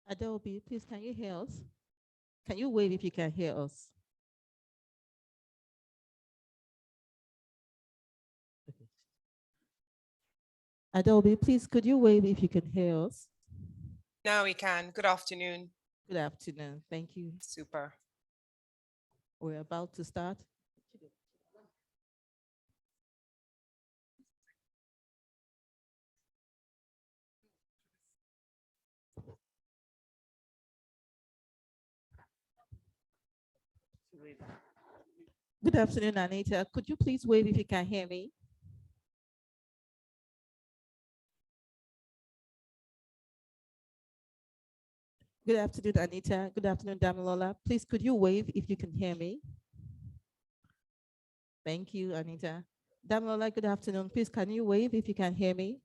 Adobe, please, can you hear us? Can you wave if you can hear us? Okay. Adobe, please, could you wave if you can hear us? Now we can. Good afternoon. Good afternoon. Thank you. Super. We're about to start. Good afternoon, Anita. Could you please wave if you can hear me? Good afternoon, Anita. Good afternoon, Damilola. Please, could you wave if you can hear me? Thank you, Anita. Damilola, good afternoon. Please, can you wave if you can hear me?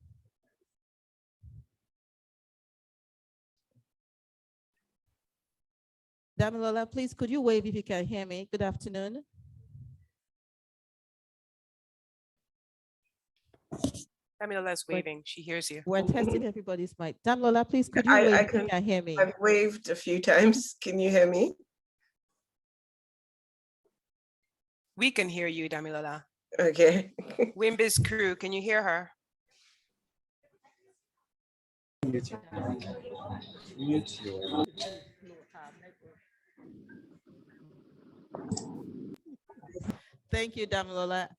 Damilola, please, could you wave if you can hear me? Good afternoon. Damilola's waving. She hears you. We're testing everybody's mic. Damilola, please, could you wave if you can hear me? I've waved a few times. Can you hear me? We can hear you, Damilola. Okay. WIMBIZ crew, can you hear her? Thank you, Damilola.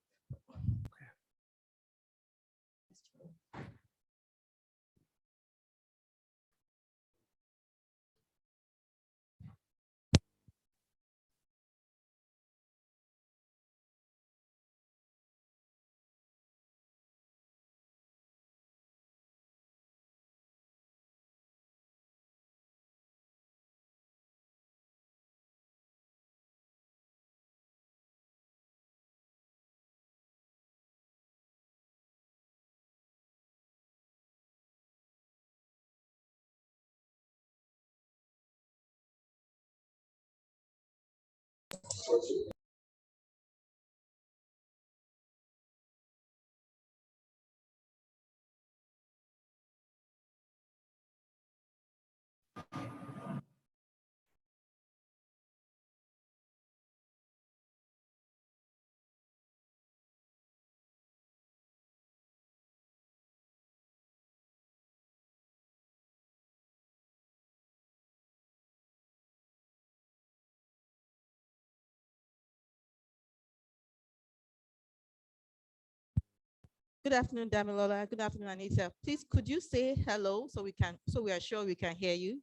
Good afternoon, Damilola. Good afternoon, Anita. Please, could you say hello so we are sure we can hear you?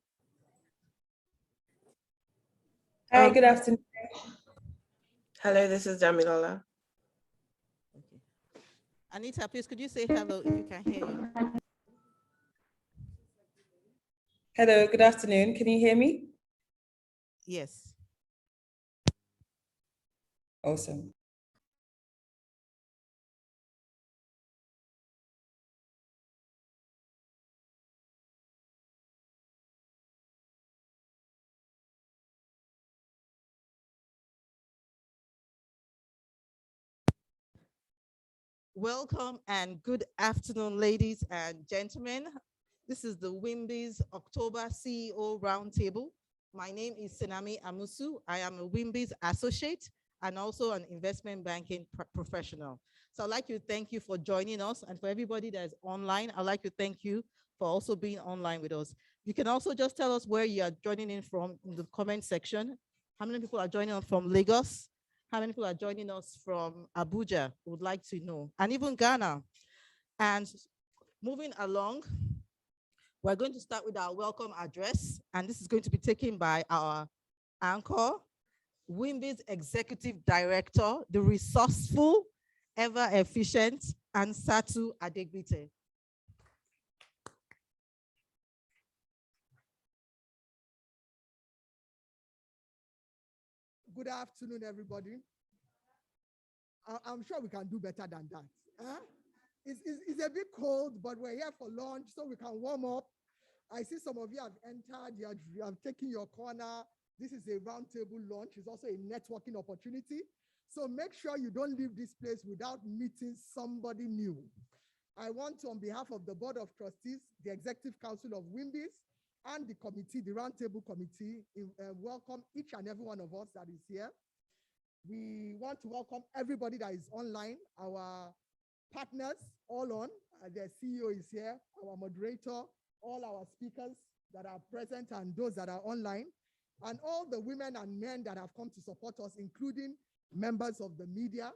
Hi, good afternoon. Hello, this is Damilola. Okay. Anita, please, could you say hello if you can hear you? Hello, good afternoon. Can you hear me? Yes. Awesome. Welcome and good afternoon, ladies and gentlemen. This is the WIMBIZ October CEO Roundtable. My name is Senami Amusu. I am a WIMBIZ associate and also an investment banking professional. So I'd like to thank you for joining us, and for everybody that's online, I'd like to thank you for also being online with us. You can also just tell us where you are joining in from in the comment section. How many people are joining us from Lagos? How many people are joining us from Abuja? We would like to know, and even Ghana. And moving along, we're going to start with our welcome address, and this is going to be taken by our anchor, WIMBIZ Executive Director, the resourceful, ever efficient, and Satu Adegbite. Good afternoon, everybody. I'm sure we can do better than that. It's a bit cold, but we're here for lunch, so we can warm up. I see some of you have entered, you have taken your corner. This is a roundtable lunch. It's also a networking opportunity. So make sure you don't leave this place without meeting somebody new. I want to, on behalf of the Board of Trustees, the Executive Council of WIMBIZ, and the committee, the Roundtable committee, welcome each and every one of us that is here. We want to welcome everybody that is online, our partners, all on. The CEO is here, our moderator, all our speakers that are present and those that are online, and all the women and men that have come to support us, including members of the media.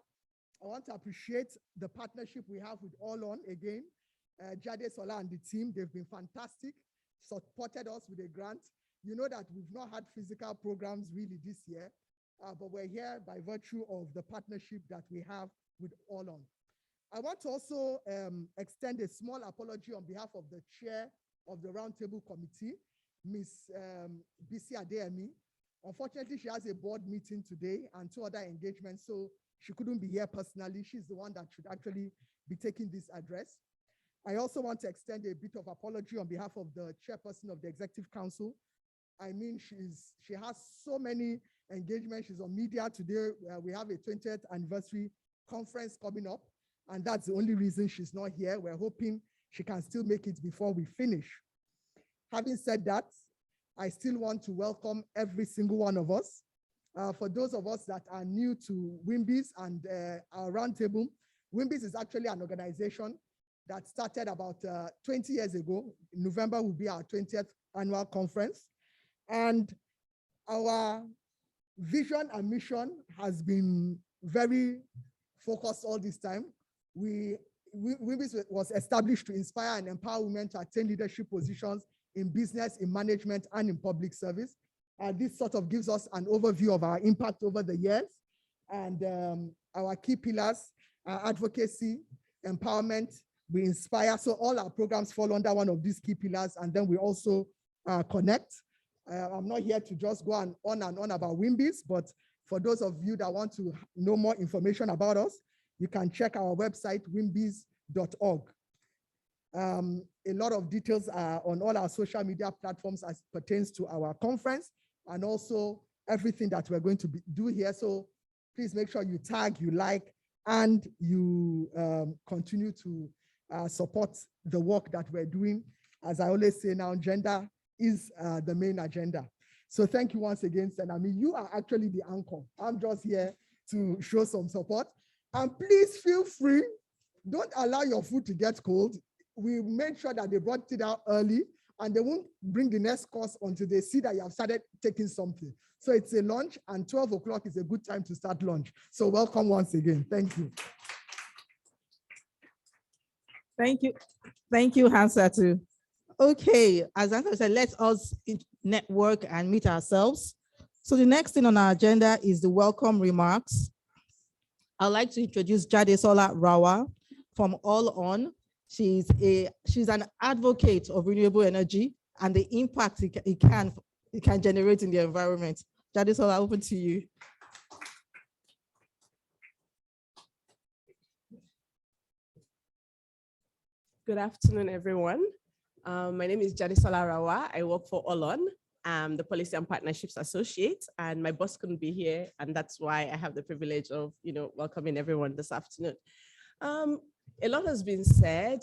I want to appreciate the partnership we have with All On again. Jade Sola and the team, they've been fantastic, supported us with a grant. You know that we've not had physical programs really this year, but we're here by virtue of the partnership that we have with All On. I want to also extend a small apology on behalf of the chair of the Roundtable Committee, Ms. Bisi Adeyemi. Unfortunately, she has a board meeting today and 2 other engagements, so she couldn't be here personally. She's the one that should actually be taking this address. I also want to extend a bit of apology on behalf of the chairperson of the Executive Council. I mean, she has so many engagements. She's on media today. We have a 20th anniversary conference coming up, and that's the only reason she's not here. We're hoping she can still make it before we finish. Having said that, I still want to welcome every single one of us. For those of us that are new to WIMBIZ and our Roundtable, WIMBIZ is actually an organization that started about 20 years ago. In November will be our 20th annual conference. And our vision and mission has been very focused all this time. WIMBIZ was established to inspire and empower women to attain leadership positions in business, in management, and in public service. This sort of gives us an overview of our impact over the years and our key pillars, advocacy, empowerment, we inspire. So all our programs fall under one of these key pillars, and then we also connect. I'm not here to just go on and on about WIMBIZ, but for those of you that want to know more information about us, you can check our website, wimbiz.org. A lot of details are on all our social media platforms as pertains to our conference and also everything that we're going to do here. So please make sure you tag, you like, and you continue to support the work that we're doing. As I always say now, gender is the main agenda. So thank you once again, Senami. You are actually the anchor. I'm just here to show some support. And please feel free, don't allow your food to get cold. We made sure that they brought it out early and they won't bring the next course until they see that you have started taking something. So it's a lunch and 12 o'clock is a good time to start lunch. So welcome once again. Thank you. Thank you. Thank you, Hansatu. Okay, as Hansatu said, let us network and meet ourselves. So the next thing on our agenda is the welcome remarks. I'd like to introduce Jadesola Rawa from All On. She's an advocate of renewable energy and the impact it can generate in the environment. Jadesola, over to you. Good afternoon, everyone. My name is Jadesola Rawa. I work for All On. I'm the Policy and Partnerships Associate, and my boss couldn't be here, and that's why I have the privilege of, welcoming everyone this afternoon. A lot has been said,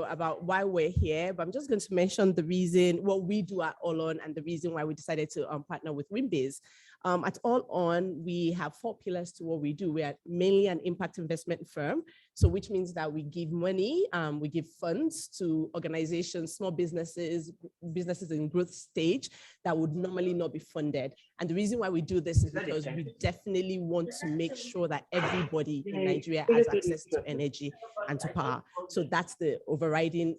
about why we're here, but I'm just going to mention the reason, what we do at All On, and the reason why we decided to partner with WIMBIZ. At All On, we have 4 pillars to what we do. We are mainly an impact investment firm, so which means that we give money, we give funds to organizations, small businesses in growth stage that would normally not be funded. And the reason why we do this is because we definitely want to make sure that everybody in Nigeria has access to energy and to power. So that's the overriding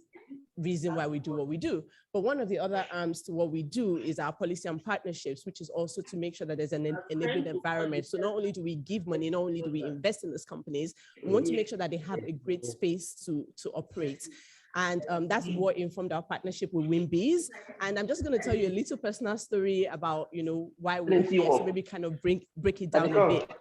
reason why we do what we do. But one of the other arms to what we do is our policy and partnerships, which is also to make sure that there's an enabling environment. So not only do we give money, not only do we invest in these companies, we want to make sure that they have a great space to operate. And that's what informed our partnership with WIMBIZ. And I'm just going to tell you a little personal story about, why we're here. So maybe kind of break it down a bit.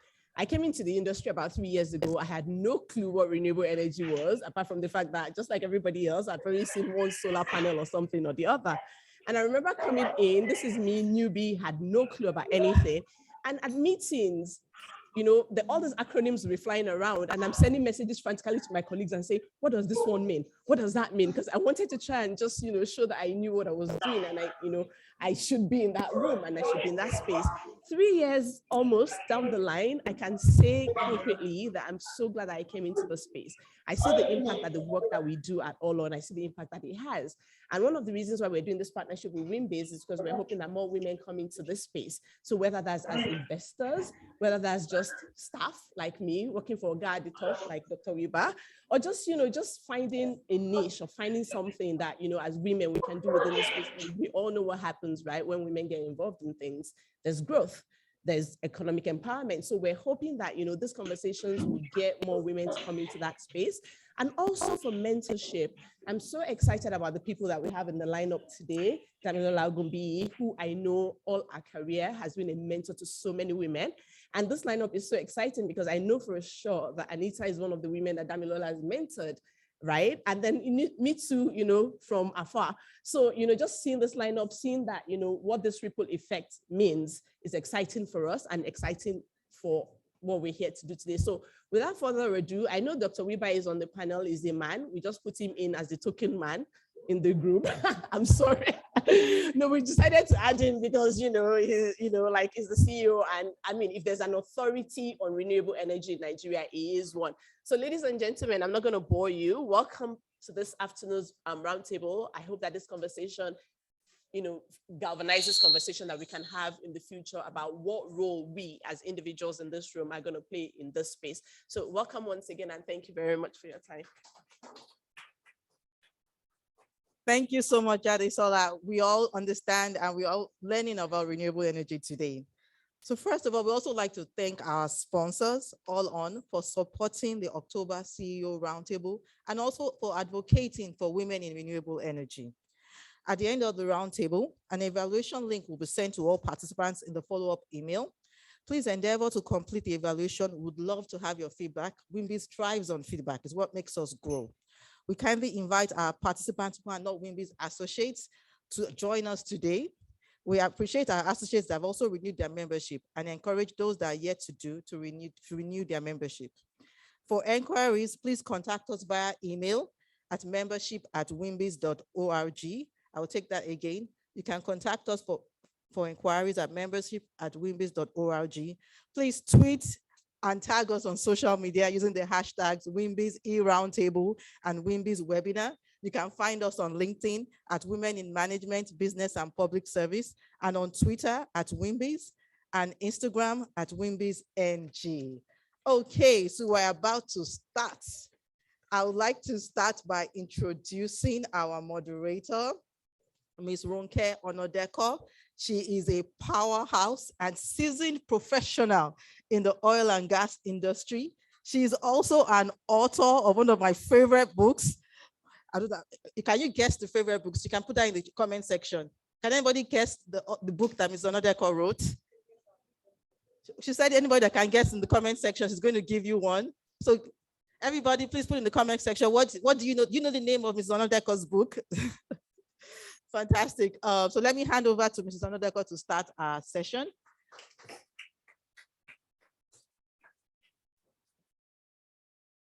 I came into the industry about 3 years ago. I had no clue what renewable energy was, apart from the fact that just like everybody else, I'd probably seen one solar panel or something or the other. And I remember coming in, this is me, newbie, had no clue about anything. And at meetings, all these acronyms will be flying around, and I'm sending messages frantically to my colleagues and say, what does this one mean? What does that mean? Because I wanted to try and just, show that I knew what I was doing, and I should be in that room and I should be in that space. 3 years almost down the line, I can say concretely that I'm so glad that I came into the space. I see the impact that the work that we do at Olon, I see the impact that it has. And one of the reasons why we're doing this partnership with WIMBIZ is because we're hoping that more women come into this space. So whether that's as investors, whether that's just staff like me working for a guy at the top like Dr. Wiba, or just, just finding a niche or finding something that, as women we can do within this space. We all know what happens, right? When women get involved in things, there's growth. There's economic empowerment. So we're hoping that, these conversations will get more women to come into that space. And also for mentorship, I'm so excited about the people that we have in the lineup today. Damilola Gumbi, who I know all her career has been a mentor to so many women. And this lineup is so exciting because I know for sure that Anita is one of the women that Damilola has mentored, right? And then me too, from afar. So, just seeing this lineup, seeing that, what this ripple effect means is exciting for us and exciting for what we're here to do today. So without further ado, I know Dr. Wiba is on the panel, is a man. We just put him in as the token man in the group. I'm sorry. No, we decided to add him because, he's the CEO. And I mean, if there's an authority on renewable energy in Nigeria, he is one. So ladies and gentlemen, I'm not going to bore you. Welcome to this afternoon's roundtable. I hope that this conversation galvanize this conversation that we can have in the future about what role we as individuals in this room are going to play in this space. So welcome once again, and thank you very much for your time. Thank you so much, Jadesola. We all understand and we're all learning about renewable energy today. So first of all, we also like to thank our sponsors, All On, for supporting the October CEO Roundtable and also for advocating for women in renewable energy. At the end of the roundtable, an evaluation link will be sent to all participants in the follow-up email. Please endeavor to complete the evaluation. We would love to have your feedback. WIMBIZ thrives on feedback. It's what makes us grow. We kindly invite our participants who are not WIMBIZ associates to join us today. We appreciate our associates that have also renewed their membership and encourage those that are yet to renew their membership. For enquiries, please contact us via email at membership@wimbiz.org. I will take that again. You can contact us for inquiries at membership@wimbiz.org. Please tweet and tag us on social media using the hashtags WIMBIZ eRoundtable and WIMBIZ webinar. You can find us on LinkedIn at Women in Management, Business and Public Service, and on Twitter at WIMBIZ and Instagram at WIMBIZNG. Okay, so we're about to start. I would like to start by introducing our moderator, Ms. Ronke Onodeko. She is a powerhouse and seasoned professional in the oil and gas industry. She is also an author of one of my favorite books. Can you guess the favorite books? You can put that in the comment section. Can anybody guess the book that Ms. Onodeko wrote? She said anybody that can guess in the comment section, she's going to give you one. So everybody, please put in the comment section, what do you know? Do you know the name of Ms. Onodeko's book? Fantastic. So let me hand over to Mrs. Onodeko to start our session.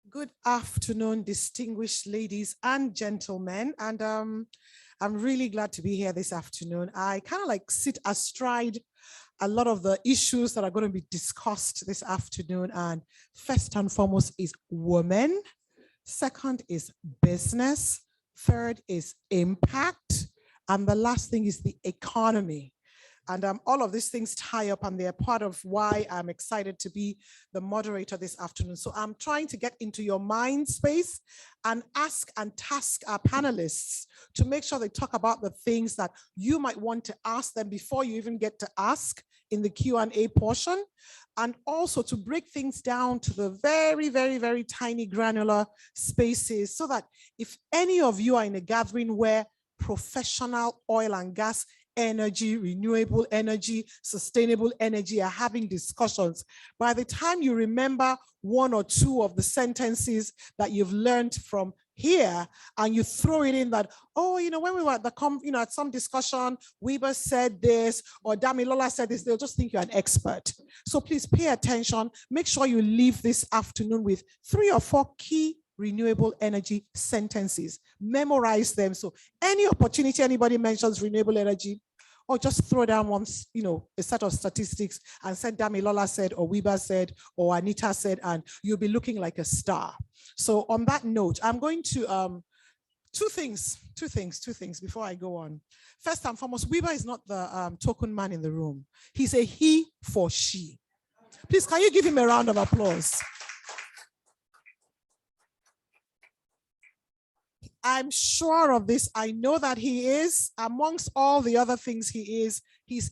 Good afternoon, distinguished ladies and gentlemen. And I'm really glad to be here this afternoon. I kind of like sit astride a lot of the issues that are going to be discussed this afternoon. And first and foremost is women. Second is business. Third is impact. And the last thing is the economy. And all of these things tie up, and they're part of why I'm excited to be the moderator this afternoon. So I'm trying to get into your mind space and ask and task our panelists to make sure they talk about the things that you might want to ask them before you even get to ask in the Q&A portion, and also to break things down to the very, very, very tiny granular spaces so that if any of you are in a gathering where professional oil and gas energy, renewable energy, sustainable energy are having discussions, by the time you remember one or two of the sentences that you've learned from here and you throw it in that, oh, when we were at the at some discussion, WIMBIZ said this or Damilola said this, they'll just think you're an expert. So please pay attention. Make sure you leave this afternoon with 3 or 4 key renewable energy sentences. Memorize them. So any opportunity anybody mentions renewable energy, or just throw down once, a set of statistics and said Damilola said, or WIMBIZ said, or Anita said, and you'll be looking like a star. So on that note, I'm going to, two things before I go on. First and foremost, WIMBIZ is not the token man in the room. He's a he for she. Please, can you give him a round of applause? I'm sure of this. I know that he is, amongst all the other things he's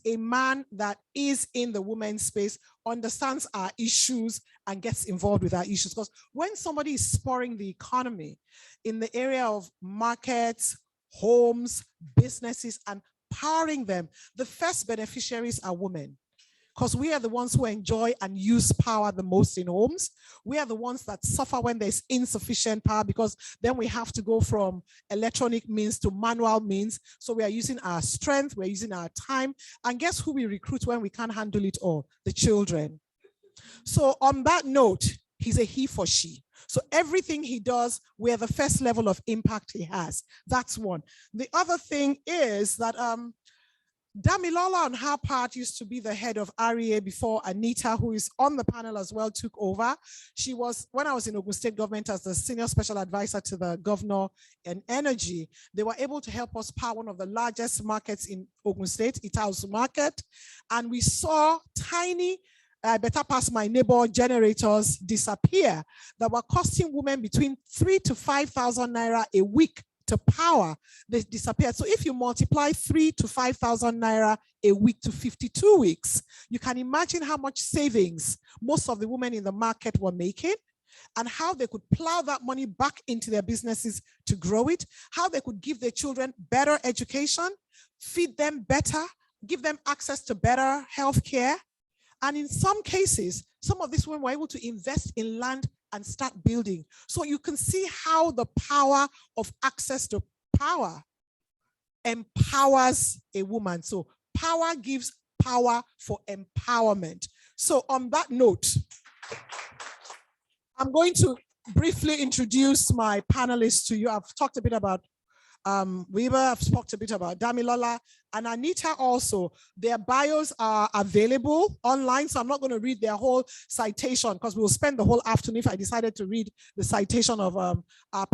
a man that is in the women's space, understands our issues and gets involved with our issues. Because when somebody is spurring the economy in the area of markets, homes, businesses, and powering them, the first beneficiaries are women. Because we are the ones who enjoy and use power the most in homes. We are the ones that suffer when there's insufficient power, because then we have to go from electronic means to manual means. So we are using our strength, we're using our time. And guess who we recruit when we can't handle it all? The children. So on that note, he's a he for she. So everything he does, we're the first level of impact he has. That's one. The other thing is that Damilola on her part used to be the head of REA before Anita, who is on the panel as well, took over. She was, when I was in Ogun State government as the senior special advisor to the governor in energy, they were able to help us power one of the largest markets in Ogun State, Itaosu market. And we saw tiny, better pass my neighbor generators disappear that were costing women between 3,000 to 5,000 naira a week to power. They disappeared. So if you multiply 3,000 to 5,000 naira a week to 52 weeks, you can imagine how much savings most of the women in the market were making, and how they could plow that money back into their businesses to grow it, how they could give their children better education, feed them better, give them access to better healthcare. And in some cases, some of these women were able to invest in land and start building. So you can see how the power of access to power empowers a woman. So power gives power for empowerment. So on that note, I'm going to briefly introduce my panelists to you. I've talked a bit about WIMBIZ, I've talked a bit about Damilola, and Anita also. Their bios are available online, so I'm not going to read their whole citation because we'll spend the whole afternoon if I decided to read the citation of our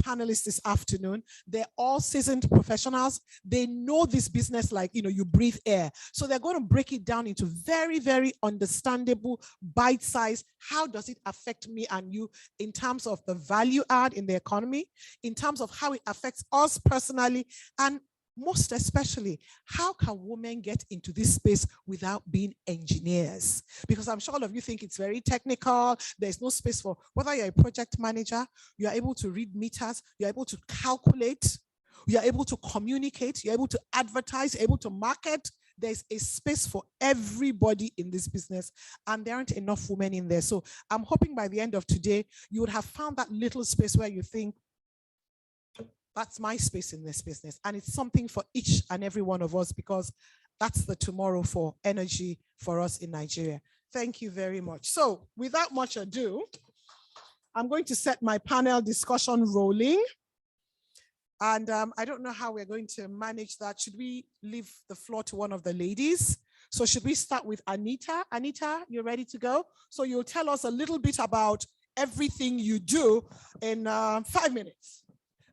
panelists this afternoon. They're all seasoned professionals. They know this business like, you breathe air. So they're going to break it down into very, very understandable, bite-sized, how does it affect me and you in terms of the value add in the economy, in terms of how it affects us personally, and most especially, how can women get into this space without being engineers? Because I'm sure all of you think it's very technical. There's no space for, whether you're a project manager, you're able to read meters, you're able to calculate, you're able to communicate, you're able to advertise, you're able to market. There's a space for everybody in this business, and there aren't enough women in there. So I'm hoping by the end of today, you would have found that little space where you think, that's my space in this business. And it's something for each and every one of us, because that's the tomorrow for energy for us in Nigeria. Thank you very much. So without much ado, I'm going to set my panel discussion rolling. And I don't know how we're going to manage that. Should we leave the floor to one of the ladies? So should we start with Anita? Anita, you're ready to go? So you'll tell us a little bit about everything you do in 5 minutes.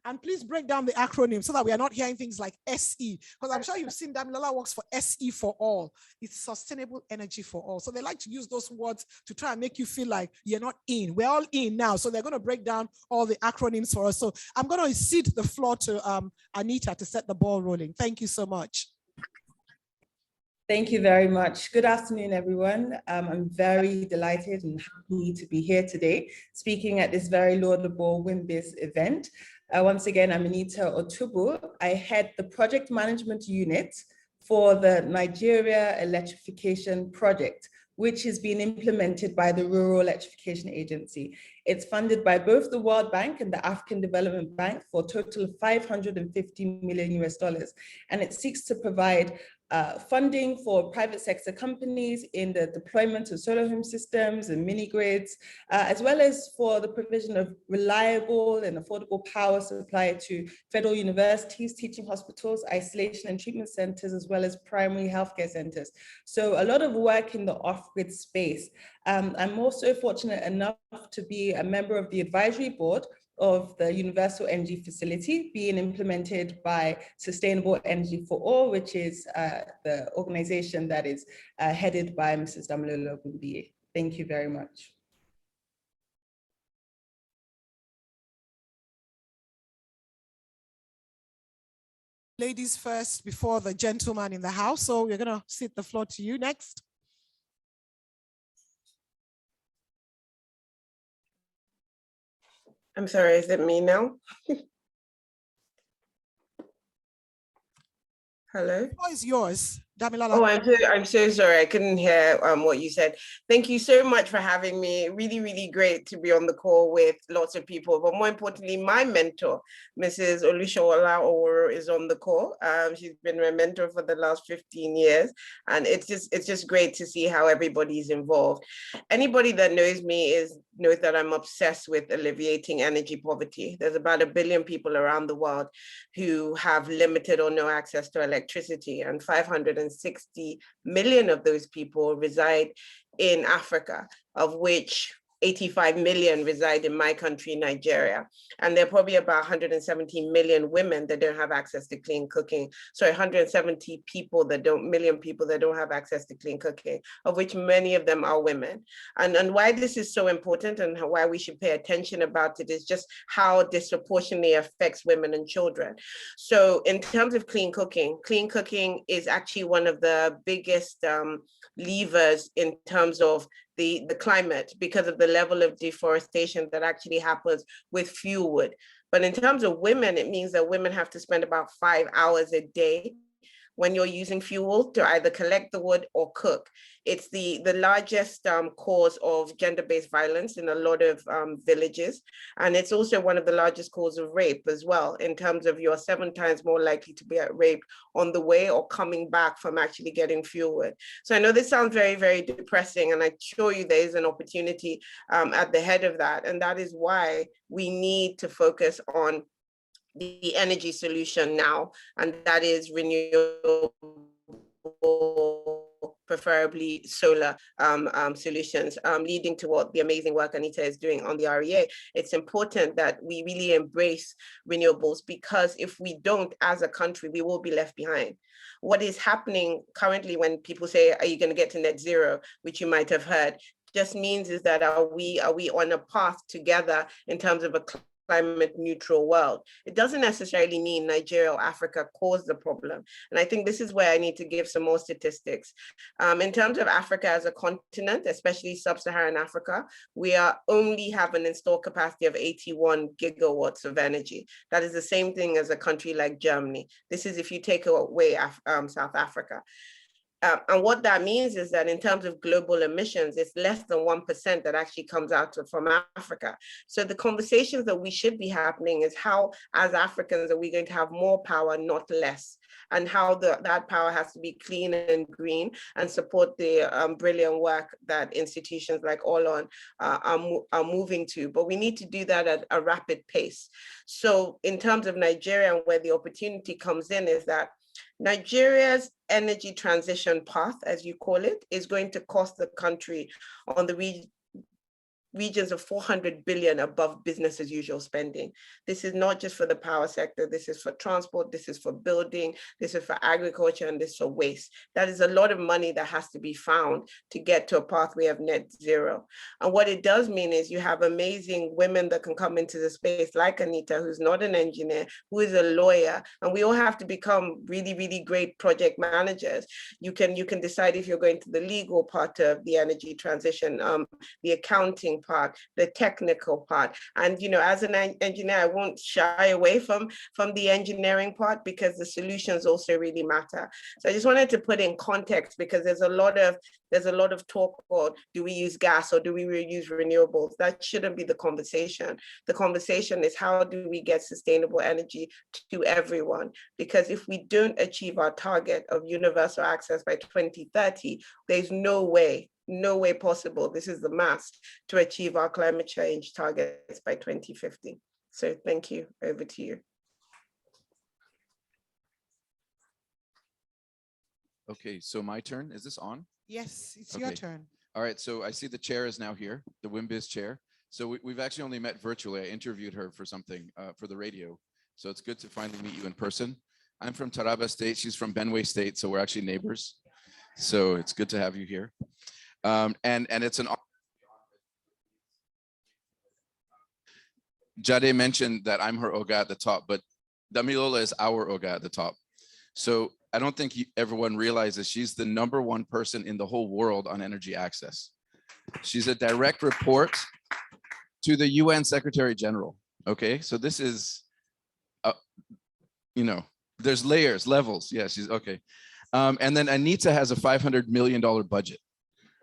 And please break down the acronym so that we are not hearing things like SE, because I'm sure you've seen Damilola works for SE for all. It's sustainable energy for all. So they like to use those words to try and make you feel like you're not in. We're all in now. So they're going to break down all the acronyms for us. So I'm going to cede the floor to Anita to set the ball rolling. Thank you so much. Thank you very much. Good afternoon, everyone. I'm very delighted and happy to be here today, speaking at this very laudable WIMBIZ event. Once again, I'm Anita Otubu. I head the project management unit for the Nigeria Electrification Project, which is being implemented by the Rural Electrification Agency. It's funded by both the World Bank and the African Development Bank for a total of $550 million US. And it seeks to provide funding for private sector companies in the deployment of solar home systems and mini grids, as well as for the provision of reliable and affordable power supply to federal universities, teaching hospitals, isolation and treatment centers, as well as primary healthcare centers. So a lot of work in the off-grid space. I'm also fortunate enough to be a member of the advisory board of the Universal Energy Facility being implemented by Sustainable Energy for All, which is the organization that is headed by Mrs. Damilola Ogunbiyi. Thank you very much. Ladies first before the gentleman in the house. So we're going to cede the floor to you next. I'm sorry, is it me now? Hello? The floor is yours, Damilola. Oh, I'm so sorry. I couldn't hear what you said. Thank you so much for having me. Really, really great to be on the call with lots of people. But more importantly, my mentor, Mrs. Olushola Oworo, is on the call. She's been my mentor for the last 15 years. And it's just great to see how everybody's involved. Anybody that knows me knows that I'm obsessed with alleviating energy poverty. There's about 1 billion people around the world who have limited or no access to electricity, and 560 million of those people reside in Africa, of which 85 million reside in my country, Nigeria. And there are probably about 170 million women that don't have access to clean cooking. Sorry, 170 million people that don't have access to clean cooking, of which many of them are women. And why this is so important and why we should pay attention about it is just how disproportionately affects women and children. So in terms of clean cooking is actually one of the biggest levers in terms of the climate, because of the level of deforestation that actually happens with fuel wood. But in terms of women, it means that women have to spend about 5 hours a day when you're using fuel to either collect the wood or cook. It's the largest cause of gender-based violence in a lot of villages. And it's also one of the largest causes of rape as well, in terms of you're 7 times more likely to be raped on the way or coming back from actually getting fuel wood. So I know this sounds very, very depressing, and I assure you there is an opportunity at the head of that. And that is why we need to focus on the energy solution now, and that is renewable, preferably solar solutions, leading to what the amazing work Anita is doing on the REA. It's important that we really embrace renewables, because if we don't, as a country, we will be left behind. What is happening currently when people say, are you going to get to net zero, which you might have heard, just means is that are we on a path together in terms of a climate neutral world? It doesn't necessarily mean Nigeria or Africa caused the problem. And I think this is where I need to give some more statistics. In terms of Africa as a continent, especially sub-Saharan Africa, we only have an installed capacity of 81 gigawatts of energy. That is the same thing as a country like Germany. This is if you take away South Africa. And what that means is that in terms of global emissions, it's less than 1% that actually comes out from Africa. So the conversations that we should be happening is how, as Africans, are we going to have more power, not less? And how that power has to be clean and green and support the brilliant work that institutions like Olon are moving to. But we need to do that at a rapid pace. So in terms of Nigeria, and where the opportunity comes in is that Nigeria's energy transition path, as you call it, is going to cost the country on the regions of 400 billion above business as usual spending. This is not just for the power sector, this is for transport, this is for building, this is for agriculture, and this is for waste. That is a lot of money that has to be found to get to a pathway of net zero. And what it does mean is you have amazing women that can come into the space, like Anita, who's not an engineer, who is a lawyer, and we all have to become really, really great project managers. You can decide if you're going to the legal part of the energy transition, the accounting part, the technical part. And, you know, as an engineer, I won't shy away from the engineering part because the solutions also really matter. So I just wanted to put in context because there's a lot of talk about, do we use gas or do we use renewables? That shouldn't be the conversation. The conversation is, how do we get sustainable energy to everyone? Because if we don't achieve our target of universal access by 2030, there's no way possible, this is the math, to achieve our climate change targets by 2050. So thank you. Over to you. Okay, so my turn. Is this on? Yes, it's your Okay. turn. All right, so I see the chair is now here, the WIMBIZ chair. So we've actually only met virtually. I interviewed her for something for the radio. So it's good to finally meet you in person. I'm from Taraba State. She's from Benue State. So we're actually neighbors. So it's good to have you here. And it's an honor. Jade mentioned that I'm her Oga at the top, but Damilola is our Oga at the top. So I don't think everyone realizes she's the #1 person in the whole world on energy access. She's a direct report to the UN Secretary General. Okay, so this is, you know, there's layers, levels. Yeah, she's okay. And then Anita has a $500 million budget,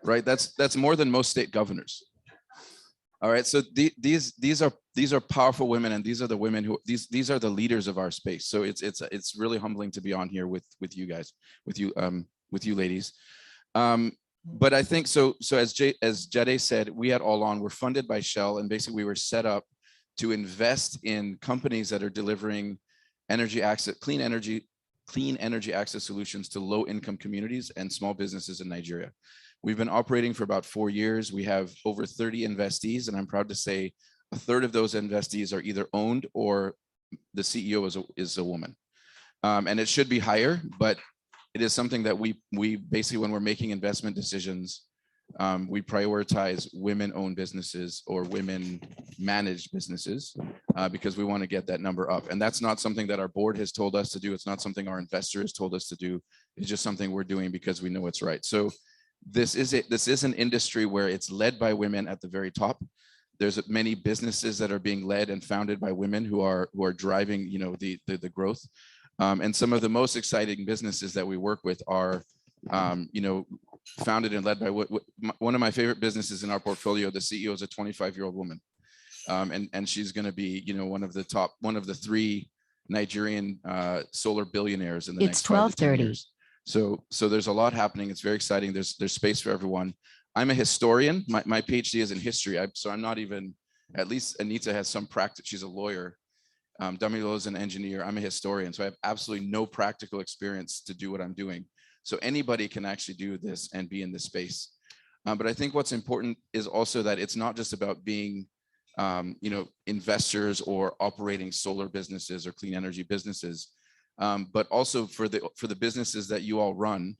right? That's more than most state governors. All right, so these are powerful women, and these are the women who these are the leaders of our space. So it's really humbling to be on here with you guys, with you ladies. But I think so as Jade said, we at All On, we're funded by Shell, and basically we were set up to invest in companies that are delivering energy access, clean energy access solutions to low income communities and small businesses in Nigeria. We've been operating for about 4 years. We have over 30 investees, and I'm proud to say a third of those investees are either owned or the CEO is a woman. And it should be higher, but it is something that we basically, when we're making investment decisions, we prioritize women-owned businesses or women-managed businesses because we want to get that number up. And that's not something that our board has told us to do. It's not something our investor has told us to do. It's just something we're doing because we know it's right. So this is an industry where it's led by women at the very top. There's many businesses that are being led and founded by women who are driving, you know, the growth. And some of the most exciting businesses that we work with are, you know, founded and led by one of my favorite businesses in our portfolio. The CEO is a 25-year-old woman, and she's going to be, you know, one of the 3 Nigerian solar billionaires in the next 5 to 10 years. So there's a lot happening. It's very exciting. There's space for everyone. I'm a historian. My PhD is in history. So I'm not even, at least Anita has some practice. She's a lawyer. Damilo is an engineer. I'm a historian. So I have absolutely no practical experience to do what I'm doing. So anybody can actually do this and be in this space. But I think what's important is also that it's not just about being, you know, investors or operating solar businesses or clean energy businesses. But also for the businesses that you all run,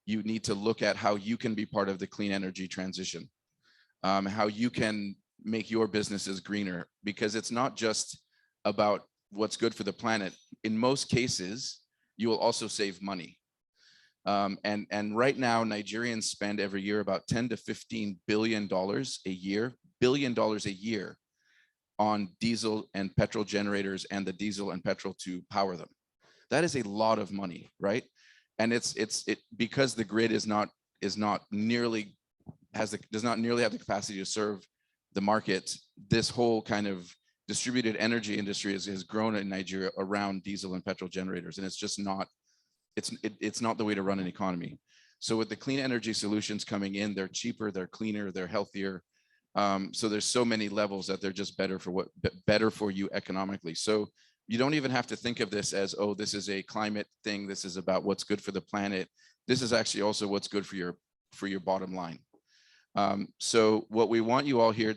you need to look at how you can be part of the clean energy transition, how you can make your businesses greener, because it's not just about what's good for the planet. In most cases, you will also save money. And right now, Nigerians spend every year about $10 to $15 billion a year on diesel and petrol generators and the diesel and petrol to power them. That is a lot of money, right? And it's because the grid does not nearly have the capacity to serve the market. This whole kind of distributed energy industry has grown in Nigeria around diesel and petrol generators, and it's just not. It's not the way to run an economy. So with the clean energy solutions coming in, they're cheaper, they're cleaner, they're healthier. So there's so many levels that they're just better for you economically. So you don't even have to think of this as, oh, this is a climate thing. This is about what's good for the planet. This is actually also what's good for your bottom line. So what we want you all here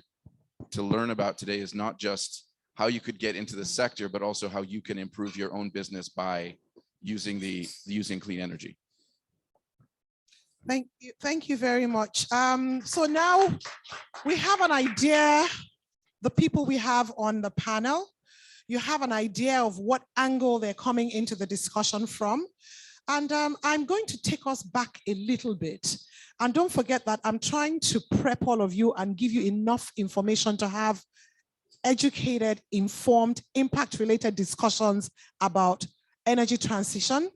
to learn about today is not just how you could get into the sector, but also how you can improve your own business by using clean energy. Thank you very much. So now we have an idea, the people we have on the panel, you have an idea of what angle they're coming into the discussion from. And I'm going to take us back a little bit. And don't forget that I'm trying to prep all of you and give you enough information to have educated, informed, impact-related discussions about energy transition,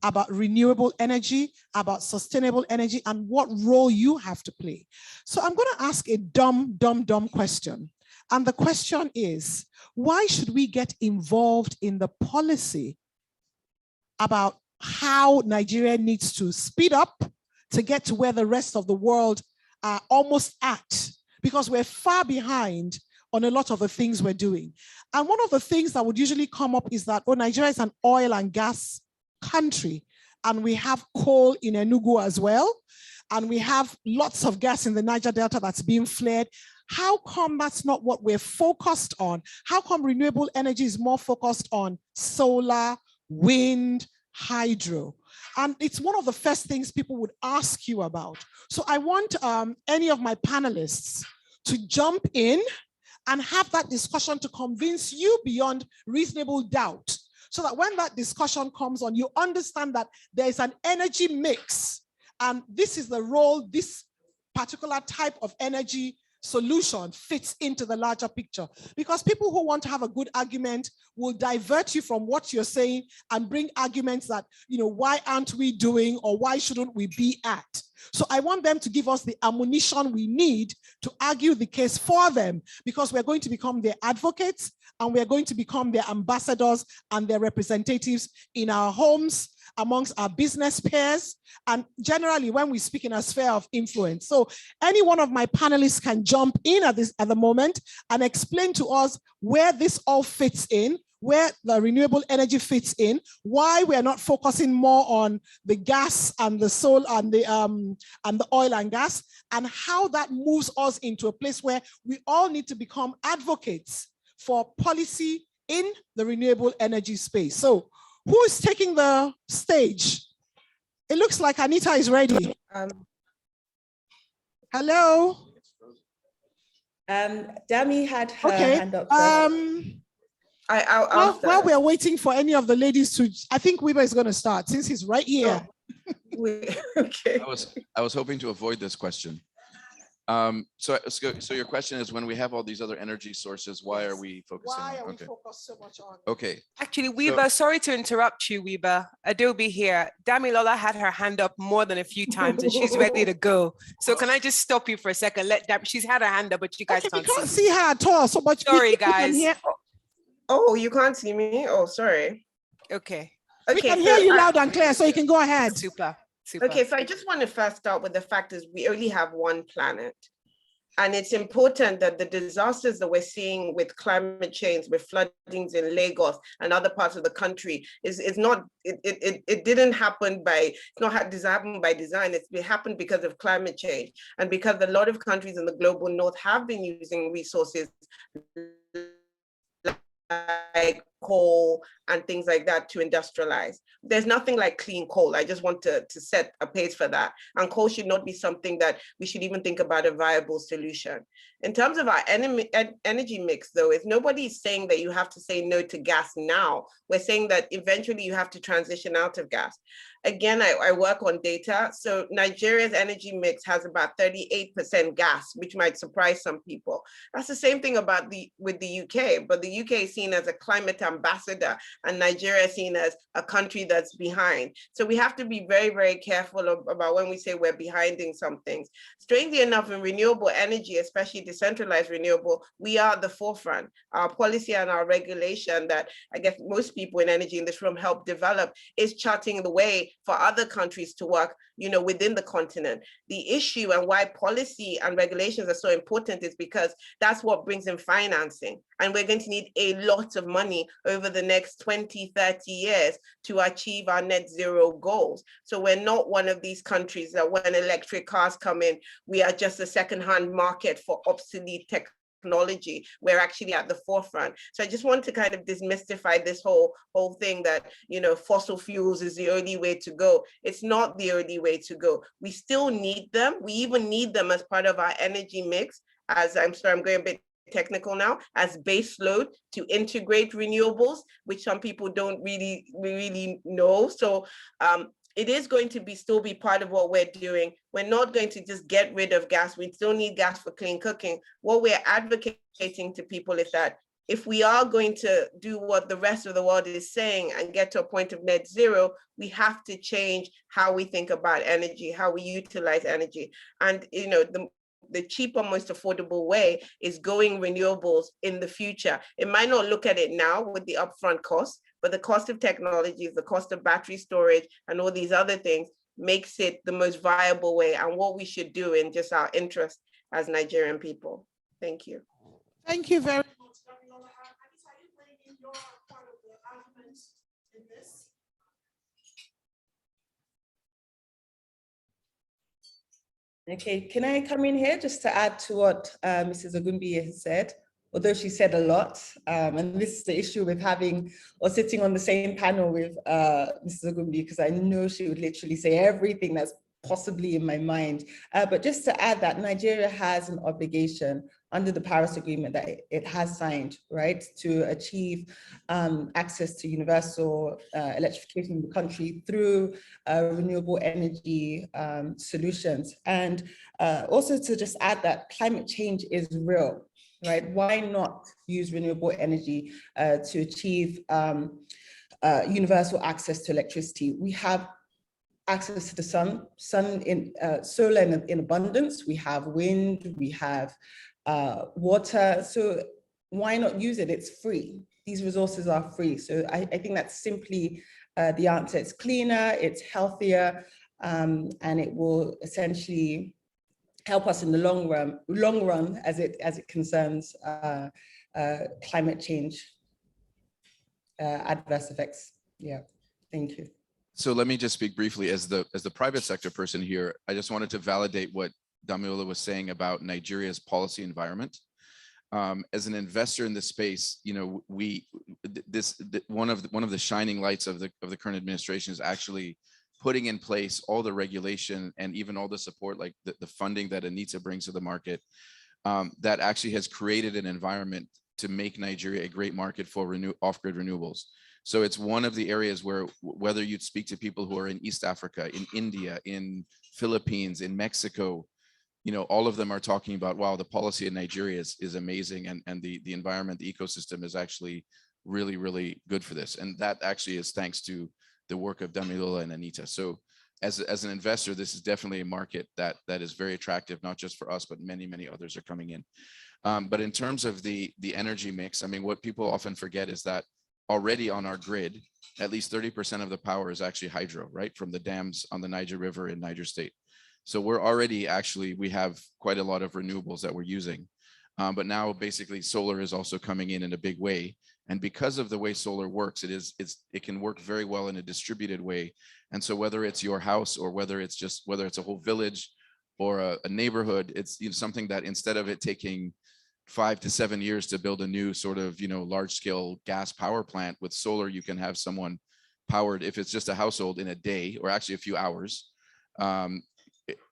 about renewable energy, about sustainable energy, and what role you have to play. So I'm going to ask a dumb question. And the question is, why should we get involved in the policy about how Nigeria needs to speed up to get to where the rest of the world are almost at? Because we're far behind on a lot of the things we're doing. And one of the things that would usually come up is that, oh, Nigeria is an oil and gas country, and we have coal in Enugu as well, and we have lots of gas in the Niger Delta that's being flared. How come that's not what we're focused on? How come renewable energy is more focused on solar, wind, hydro? And it's one of the first things people would ask you about. So I want any of my panelists to jump in and have that discussion to convince you beyond reasonable doubt, so that when that discussion comes on, you understand that there is an energy mix, and this is the role this particular type of energy solution fits into the larger picture. Because people who want to have a good argument will divert you from what you're saying and bring arguments that, you know, why aren't we doing, or why shouldn't we be at? So I want them to give us the ammunition we need to argue the case for them, because we're going to become their advocates, and we're going to become their ambassadors and their representatives in our homes, amongst our business peers, and generally when we speak in a sphere of influence. So any one of my panelists can jump in at the moment and explain to us where this all fits in, where the renewable energy fits in, why we are not focusing more on the gas and the solar and the oil and gas, and how that moves us into a place where we all need to become advocates for policy in the renewable energy space. So who is taking the stage? It looks like Anita is ready. Hello? Dami had her hand up first. While we're waiting for any of the ladies to, I think Weber is going to start since he's right here. Okay. I was hoping to avoid this question. So your question is, when we have all these other energy sources, why are we focusing Why on? are we Okay. focused so much on? Okay. Actually, Weber, sorry to interrupt you, Weber. Adobe here. Damilola had her hand up more than a few times and she's ready to go. So can I just stop you for a second? She's had her hand up, but you guys Okay, can't we can't see. see her at all. So much. Sorry, guys. Oh, you can't see me? Oh, sorry. Okay. We can hear you loud and clear, so you can go ahead. Super. Super. Okay, so I just want to first start with the fact is we only have one planet. And it's important that the disasters that we're seeing with climate change, with floodings in Lagos and other parts of the country, it didn't happen by, it's not designed by design, it happened because of climate change. And because a lot of countries in the global north have been using resources like coal and things like that to industrialize. There's nothing like clean coal. I just want to set a pace for that. And coal should not be something that we should even think about a viable solution. In terms of our energy mix, though, is nobody is saying that you have to say no to gas now. We're saying that eventually you have to transition out of gas. Again, I work on data. So Nigeria's energy mix has about 38% gas, which might surprise some people. That's the same thing with the UK, but the UK is seen as a climate ambassador and Nigeria is seen as a country that's behind. So we have to be very, very careful about when we say we're behind in some things. Strangely enough, in renewable energy, especially decentralized renewable, we are at the forefront. Our policy and our regulation that I guess most people in energy in this room help develop is charting the way for other countries to work, within the continent. The issue and why policy and regulations are so important is because that's what brings in financing. And we're going to need a lot of money over the next 20, 30 years to achieve our net zero goals. So we're not one of these countries that when electric cars come in, we are just a secondhand market for obsolete technology. We're actually at the forefront. So I just want to kind of demystify this whole thing that, fossil fuels is the only way to go. It's not the only way to go. We still need them. We even need them as part of our energy mix. As I'm sorry, I'm going a bit technical now, as base load to integrate renewables, which some people don't really know. So it is going to be still be part of what we're doing. We're not going to just get rid of gas. We still need gas for clean cooking. What we're advocating to people is that if we are going to do what the rest of the world is saying and get to a point of net zero, we have to change how we think about energy, how we utilize energy. And the cheaper, most affordable way is going renewables in the future. It might not look at it now with the upfront cost, but the cost of technologies, the cost of battery storage, and all these other things makes it the most viable way and what we should do in just our interest as Nigerian people. Thank you. Thank you very much, Damilola. Anita, are you bringing your part of the argument in this? Okay, can I come in here just to add to what Mrs. Ogunbiyi has said? Although she said a lot, and this is the issue with having or sitting on the same panel with Mrs. Ogunbiyi, because I know she would literally say everything that's possibly in my mind. But just to add that Nigeria has an obligation under the Paris Agreement that it has signed, right, to achieve access to universal electrification in the country through renewable energy solutions. And also to just add that climate change is real, right? Why not use renewable energy to achieve universal access to electricity? We have access to the sun solar in abundance. We have wind, we have water. So why not use it? It's free. These resources are free. So I think that's simply the answer. It's cleaner, it's healthier, and it will essentially help us in the long run as it concerns climate change adverse effects. Yeah, thank you. So let me just speak briefly as the private sector person here. I just wanted to validate what Damilola was saying about Nigeria's policy environment. As an investor in this space, one of the shining lights of the current administration is actually putting in place all the regulation and even all the support, like the funding that Anita brings to the market, that actually has created an environment to make Nigeria a great market for off-grid renewables. So it's one of the areas where, whether you'd speak to people who are in East Africa, in India, in Philippines, in Mexico, all of them are talking about, wow, the policy in Nigeria is amazing, and the environment, the ecosystem is actually really, really good for this. And that actually is thanks to the work of Damilola and Anita. So as an investor, this is definitely a market that is very attractive, not just for us, but many, many others are coming in. But in terms of the energy mix, I mean, what people often forget is that already on our grid, at least 30% of the power is actually hydro, right? From the dams on the Niger River in Niger State. So we're already we have quite a lot of renewables that we're using. But now basically solar is also coming in a big way. And because of the way solar works, it can work very well in a distributed way. And so whether it's your house or whether it's a whole village or a neighborhood, it's something that instead of it taking 5 to 7 years to build a new sort of large scale gas power plant, with solar you can have someone powered, if it's just a household, in a day, or actually a few hours.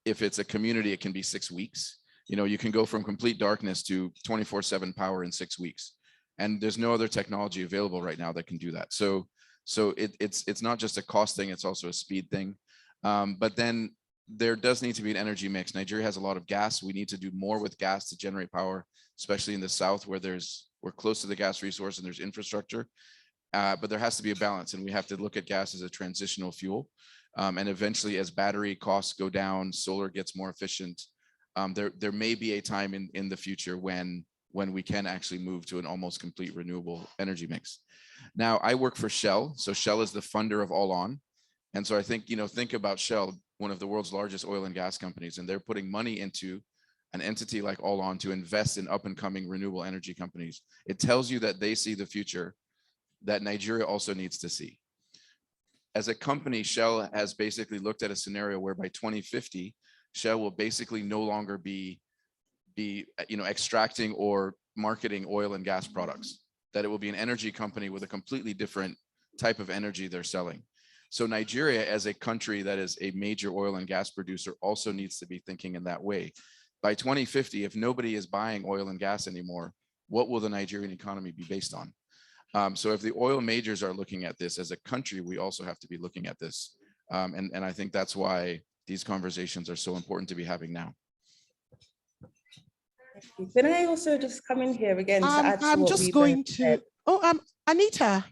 If it's a community, it can be 6 weeks. You can go from complete darkness to 24/7 power in 6 weeks. And there's no other technology available right now that can do that. So it's not just a cost thing, it's also a speed thing. But then there does need to be an energy mix. Nigeria has a lot of gas. We need to do more with gas to generate power, especially in the south where we're close to the gas resource and there's infrastructure. But there has to be a balance, and we have to look at gas as a transitional fuel. And eventually, as battery costs go down, solar gets more efficient. There may be a time in the future when we can actually move to an almost complete renewable energy mix. Now, I work for Shell. So Shell is the funder of All On. And so I think, think about Shell, one of the world's largest oil and gas companies, and they're putting money into an entity like All On to invest in up and coming renewable energy companies. It tells you that they see the future that Nigeria also needs to see. As a company, Shell has basically looked at a scenario where by 2050, Shell will basically no longer be extracting or marketing oil and gas products, that it will be an energy company with a completely different type of energy they're selling. So Nigeria, as a country that is a major oil and gas producer, also needs to be thinking in that way. By 2050, if nobody is buying oil and gas anymore, what will the Nigerian economy be based on? So if the oil majors are looking at this as a country, we also have to be looking at this And I think that's why these conversations are so important to be having now. Can I also just come in here again to add to I'm what just we've going said? to, Anita,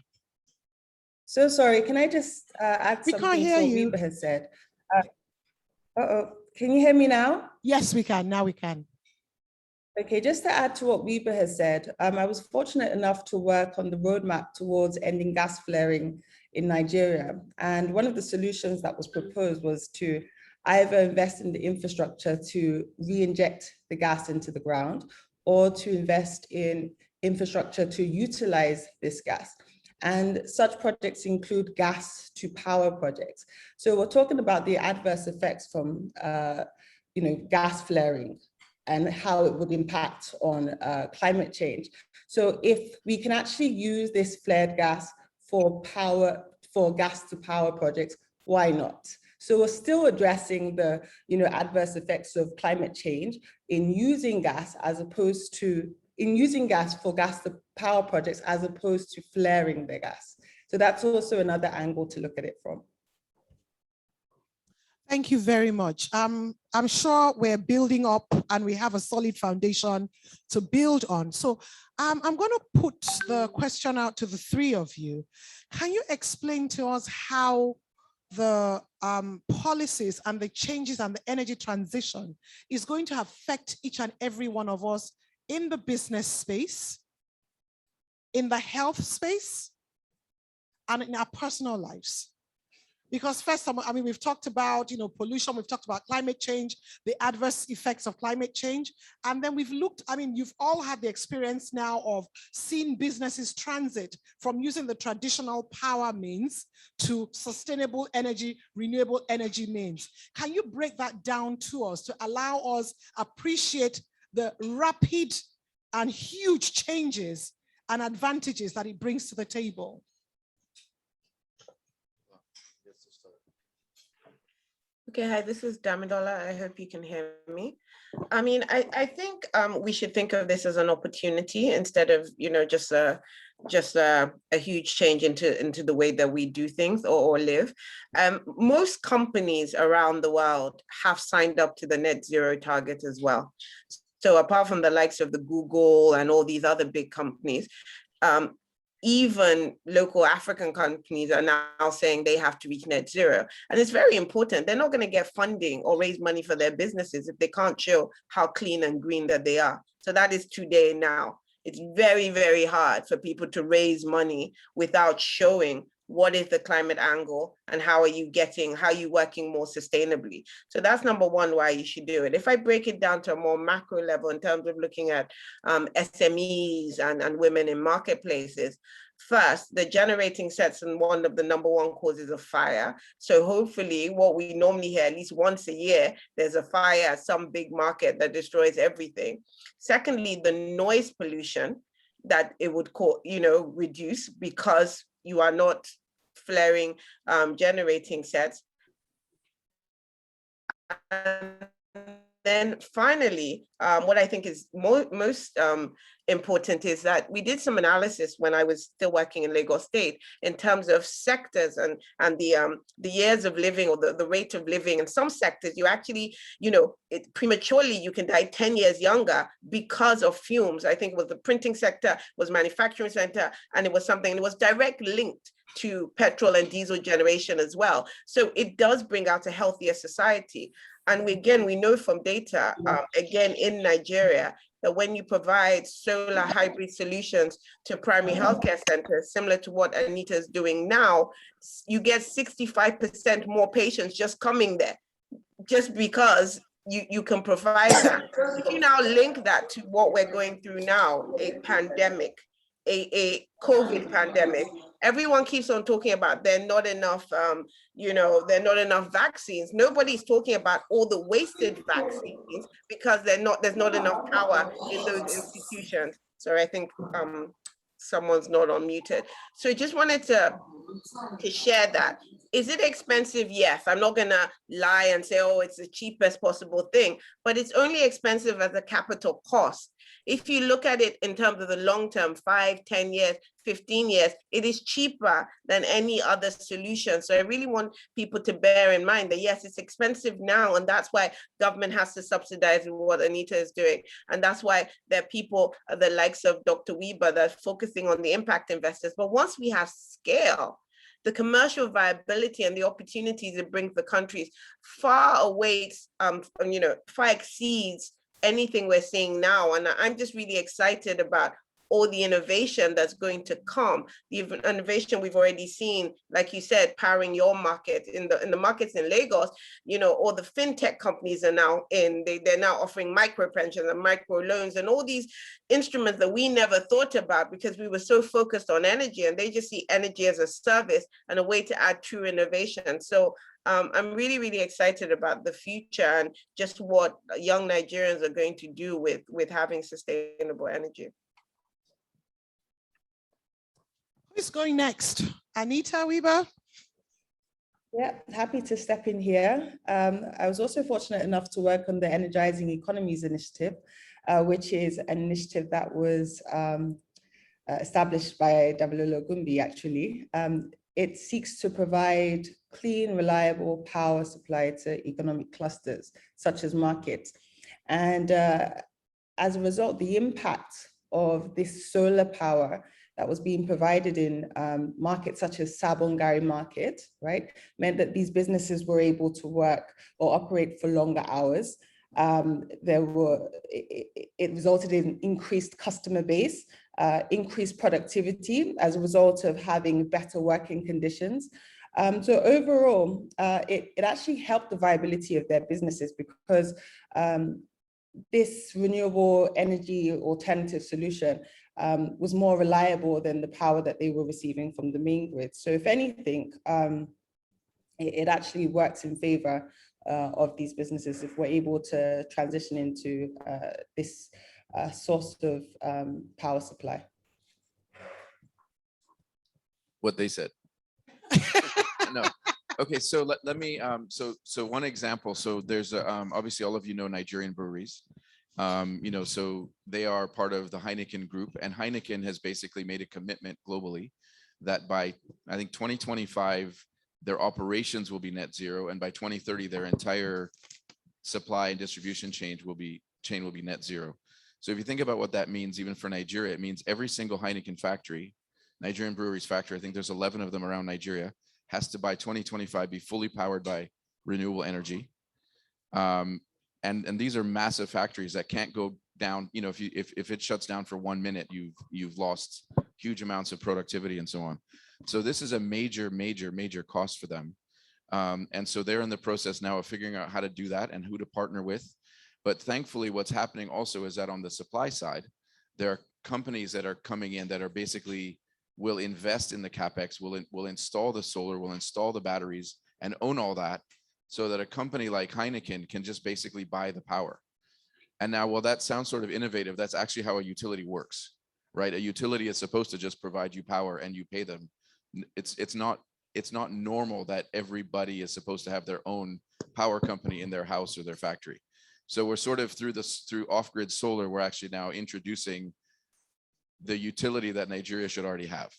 So sorry, can I just add we can't something to hear what you. Weber has said? Can you hear me now? Yes, we can, now we can. Okay, just to add to what Weber has said, I was fortunate enough to work on the roadmap towards ending gas flaring in Nigeria. And one of the solutions that was proposed was to either invest in the infrastructure to re-inject the gas into the ground, or to invest in infrastructure to utilize this gas. And such projects include gas to power projects. So we're talking about the adverse effects from gas flaring and how it would impact on climate change. So if we can actually use this flared gas for gas to power projects, why not? So we're still addressing the adverse effects of climate change in using gas for gas to power projects as opposed to flaring the gas. So that's also another angle to look at it from. Thank you very much. I'm sure we're building up and we have a solid foundation to build on. So I'm going to put the question out to the three of you. Can you explain to us how the policies and the changes and the energy transition is going to affect each and every one of us in the business space, in the health space, and in our personal lives? Because first, I mean, we've talked about, pollution, we've talked about climate change, the adverse effects of climate change. And then we've looked, I mean, you've all had the experience now of seeing businesses transit from using the traditional power means to sustainable energy, renewable energy means. Can you break that down to us to allow us appreciate the rapid and huge changes and advantages that it brings to the table? Okay, hi, this is Damilola. I hope you can hear me. I mean, I think we should think of this as an opportunity instead of, just a huge change into the way that we do things or live. Most companies around the world have signed up to the net zero target as well. So apart from the likes of the Google and all these other big companies, even local African companies are now saying they have to reach net zero. And it's very important. They're not going to get funding or raise money for their businesses if they can't show how clean and green that they are. So that is today now. It's very, very hard for people to raise money without showing what is the climate angle and how are you working more sustainably. So that's number one, why you should do it. If I break it down to a more macro level in terms of looking at SMEs and women in marketplaces, first, the generating sets and one of the number one causes of fire. So hopefully what we normally hear at least once a year, there's a fire at some big market that destroys everything. Secondly, the noise pollution that it would reduce because you are not flaring generating sets. And then finally, what I think is most important is that we did some analysis when I was still working in Lagos State in terms of sectors and the years of living or the rate of living. In some sectors, you actually, prematurely, you can die 10 years younger because of fumes. I think it was the printing sector, was manufacturing sector, and it was directly linked to petrol and diesel generation as well. So it does bring out a healthier society. And we know from data, again, in Nigeria, that when you provide solar hybrid solutions to primary healthcare centers, similar to what Anita is doing now, you get 65% more patients just coming there, just because you can provide that. If you now link that to what we're going through now, a pandemic, a COVID pandemic, everyone keeps on talking about there are not enough, there are not enough vaccines. Nobody's talking about all the wasted vaccines because there's not enough power in those institutions. Sorry, I think someone's not unmuted. So just wanted to share that. Is it expensive? Yes. I'm not gonna lie and say, oh, it's the cheapest possible thing, but it's only expensive as a capital cost. If you look at it in terms of the long term, 5, 10 years, 15 years, it is cheaper than any other solution. So I really want people to bear in mind that yes, it's expensive now, and that's why government has to subsidize what Anita is doing. And that's why there are people, the likes of Dr. Weber, that are focusing on the impact investors. But once we have scale, the commercial viability and the opportunities it brings the countries far awaits, far exceeds anything we're seeing now. And I'm just really excited about all the innovation that's going to come, the innovation we've already seen, like you said, powering your market in the markets in Lagos. All the fintech companies are now they're now offering micro pensions and micro loans and all these instruments that we never thought about because we were so focused on energy, and they just see energy as a service and a way to add true innovation. So I'm really, really excited about the future and just what young Nigerians are going to do with having sustainable energy. Who's going next? Anita Weber? Yeah, happy to step in here. I was also fortunate enough to work on the Energizing Economies Initiative, which is an initiative that was established by Damilolo Gumbi, actually. It seeks to provide clean, reliable power supply to economic clusters, such as markets. And as a result, the impact of this solar power that was being provided in markets such as Sabongari market, right, meant that these businesses were able to work or operate for longer hours. It resulted in increased customer base, increased productivity as a result of having better working conditions. So overall, it actually helped the viability of their businesses because this renewable energy alternative solution was more reliable than the power that they were receiving from the main grid. So if anything, it actually works in favor of these businesses if we're able to transition into this source of power supply. What they said. No. Okay, so let me, so one example, so there's obviously all of you know Nigerian breweries. So they are part of the Heineken group, and Heineken has basically made a commitment globally that by, I think, 2025, their operations will be net zero, and by 2030, their entire supply and distribution chain will be net zero. So if you think about what that means, even for Nigeria, it means every single Heineken factory, Nigerian breweries factory, I think there's 11 of them around Nigeria, has to by 2025 be fully powered by renewable energy. And these are massive factories that can't go down. If it shuts down for 1 minute, you've lost huge amounts of productivity and so on. So this is a major cost for them. And so they're in the process now of figuring out how to do that and who to partner with. But thankfully, what's happening also is that on the supply side, there are companies that are coming in that are basically will invest in the CapEx, will install the solar, will install the batteries and own all that, so that a company like Heineken can just basically buy the power. And now, while that sounds sort of innovative, that's actually how a utility works, right? A utility is supposed to just provide you power and you pay them. It's not normal that everybody is supposed to have their own power company in their house or their factory. So we're sort of through off-grid solar, we're actually now introducing the utility that Nigeria should already have.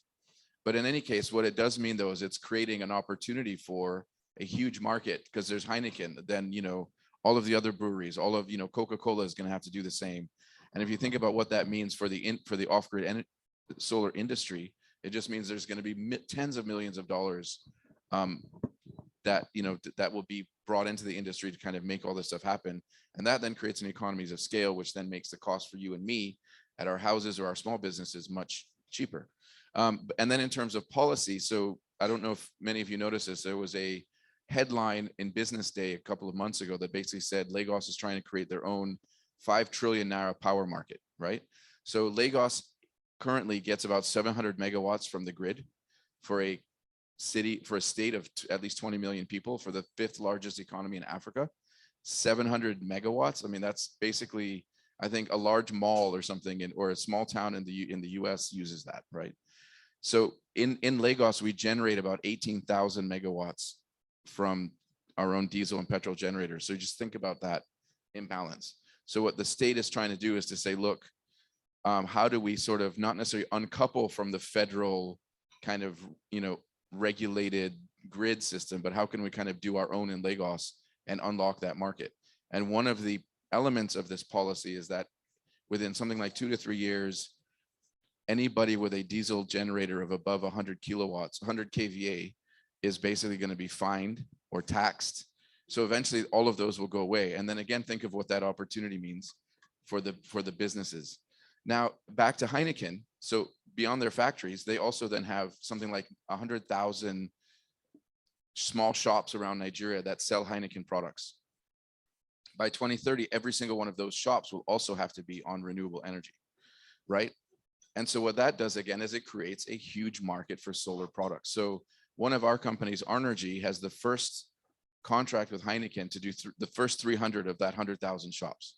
But in any case, what it does mean though, is it's creating an opportunity for a huge market, because there's Heineken, then, all of the other breweries, all of, Coca-Cola is going to have to do the same. And if you think about what that means for the off-grid solar industry, it just means there's going to be tens of millions of dollars that will be brought into the industry to kind of make all this stuff happen. And that then creates an economies of scale, which then makes the cost for you and me at our houses or our small businesses much cheaper. And then in terms of policy, so I don't know if many of you noticed this, there was a headline in Business Day a couple of months ago that basically said Lagos is trying to create their own 5 trillion naira power market, right? So Lagos currently gets about 700 megawatts from the grid for a state of at least 20 million people, for the 5th largest economy in Africa. 700 megawatts. I mean, that's basically, I think, a large mall or something or a small town in the US uses that, right? So in Lagos, we generate about 18,000 megawatts from our own diesel and petrol generators. So just think about that imbalance. So what the state is trying to do is to say, look, how do we sort of not necessarily uncouple from the federal kind of, regulated grid system, but how can we kind of do our own in Lagos and unlock that market? And one of the elements of this policy is that within something like 2 to 3 years, anybody with a diesel generator of above 100 kilowatts, 100 kVA, is basically going to be fined or taxed. So eventually all of those will go away. And then again, think of what that opportunity means for the businesses. Now, back to Heineken. So beyond their factories, they also then have something like 100,000 small shops around Nigeria that sell Heineken products. By 2030, every single one of those shops will also have to be on renewable energy, right? And so what that does again is it creates a huge market for solar products. So one of our companies, Arnergy, has the first contract with Heineken to do the first 300 of that 100,000 shops,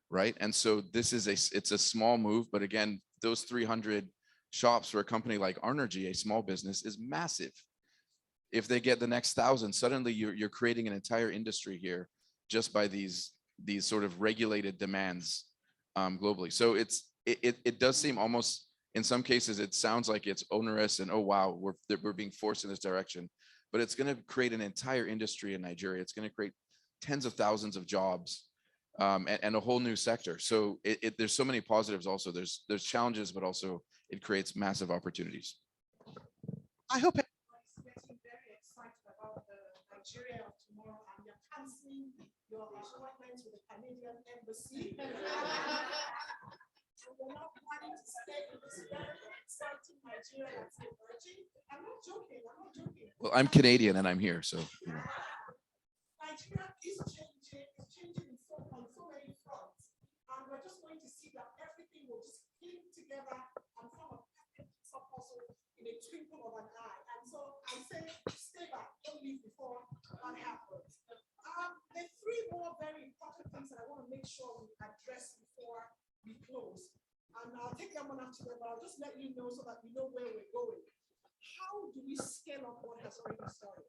right? And so this is it's a small move, but again, those 300 shops for a company like Arnergy, a small business, is massive. If they get the next 1,000, suddenly you're creating an entire industry here just by these sort of regulated demands globally. So it does seem almost, in some cases, it sounds like it's onerous and, oh, wow, we're being forced in this direction, but it's going to create an entire industry in Nigeria. It's going to create tens of thousands of jobs and a whole new sector. So there's so many positives also. There's challenges, but also it creates massive opportunities. I hope everybody's getting very excited about the Nigeria of tomorrow, and you're canceling your appointments with the Canadian embassy. And we're not planning to stay in this very exciting Nigeria that's emerging. I'm not joking. Well, I'm Canadian and I'm here, so. Nigeria is changing on so many fronts. And we're just going to see that everything will just click together and form a perfect puzzle in a twinkle of an eye. And so I say, stay back, don't leave before that happens. There are 3 more very important things that I want to make sure we address before we close. And I'll take them one after the other, but I'll just let you know so that we know where we're going. How do we scale up what has already started?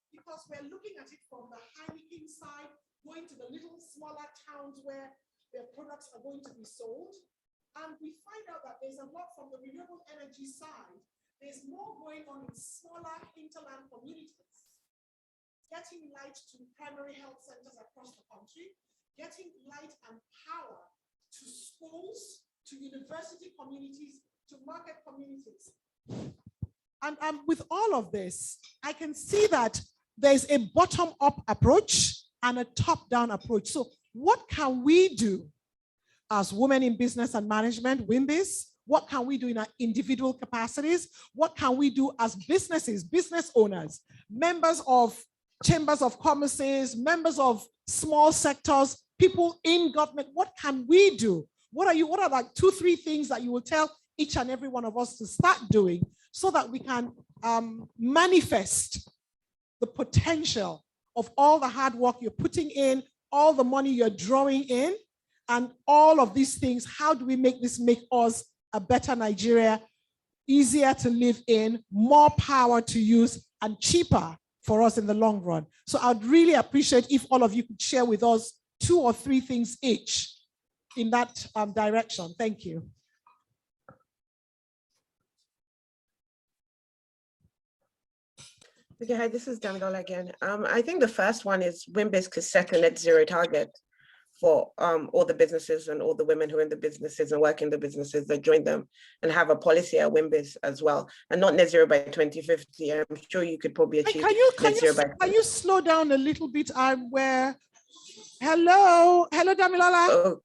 Because we're looking at it from the Heineken side, going to the little smaller towns where their products are going to be sold. And we find out that there's a lot from the renewable energy side. There's more going on in smaller hinterland communities, getting light to primary health centers across the country, getting light and power to schools, to university communities, to market communities. And with all of this, I can see that there's a bottom-up approach and a top-down approach. So what can we do as women in business and management, WIMBIZ? What can we do in our individual capacities? What can we do as businesses, business owners, members of chambers of commerces, members of small sectors, people in government? What can we do? What are like 2, 3 things that you will tell each and every one of us to start doing so that we can manifest the potential of all the hard work you're putting in, all the money you're drawing in, and all of these things? How do we make us a better Nigeria, easier to live in, more power to use, and cheaper for us in the long run? So I'd really appreciate if all of you could share with us 2 or 3 things each in that direction. Thank you. Okay, hi, this is Damilola again. I think the first one is WIMBIZ could set a net zero target for all the businesses and all the women who are in the businesses and work in the businesses that join them, and have a policy at WIMBIZ as well, and not net zero by 2050. I'm sure you could probably achieve net zero by. Can you slow down a little bit? Hello, Damilola. Oh.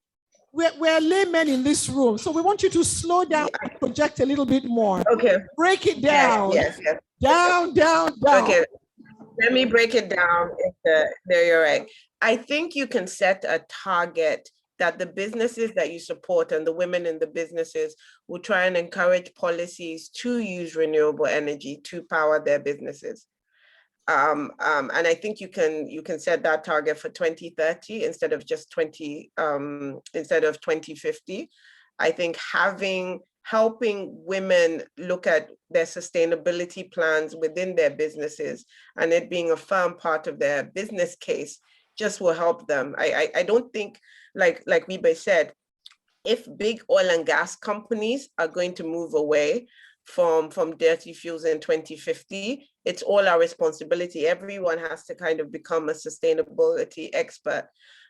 We're laymen in this room, so we want you to slow down and project a little bit more. Okay. Break it down. Yes. Down. Okay, let me break it down. There, you're right. I think you can set a target that the businesses that you support and the women in the businesses will try and encourage policies to use renewable energy to power their businesses. And I think you can set that target for 2030 instead of just 2050. I think helping women look at their sustainability plans within their businesses and it being a firm part of their business case just will help them. I don't think, like WIMBIZ said, if big oil and gas companies are going to move away from dirty fuels in 2050, it's all our responsibility. Everyone has to kind of become a sustainability expert.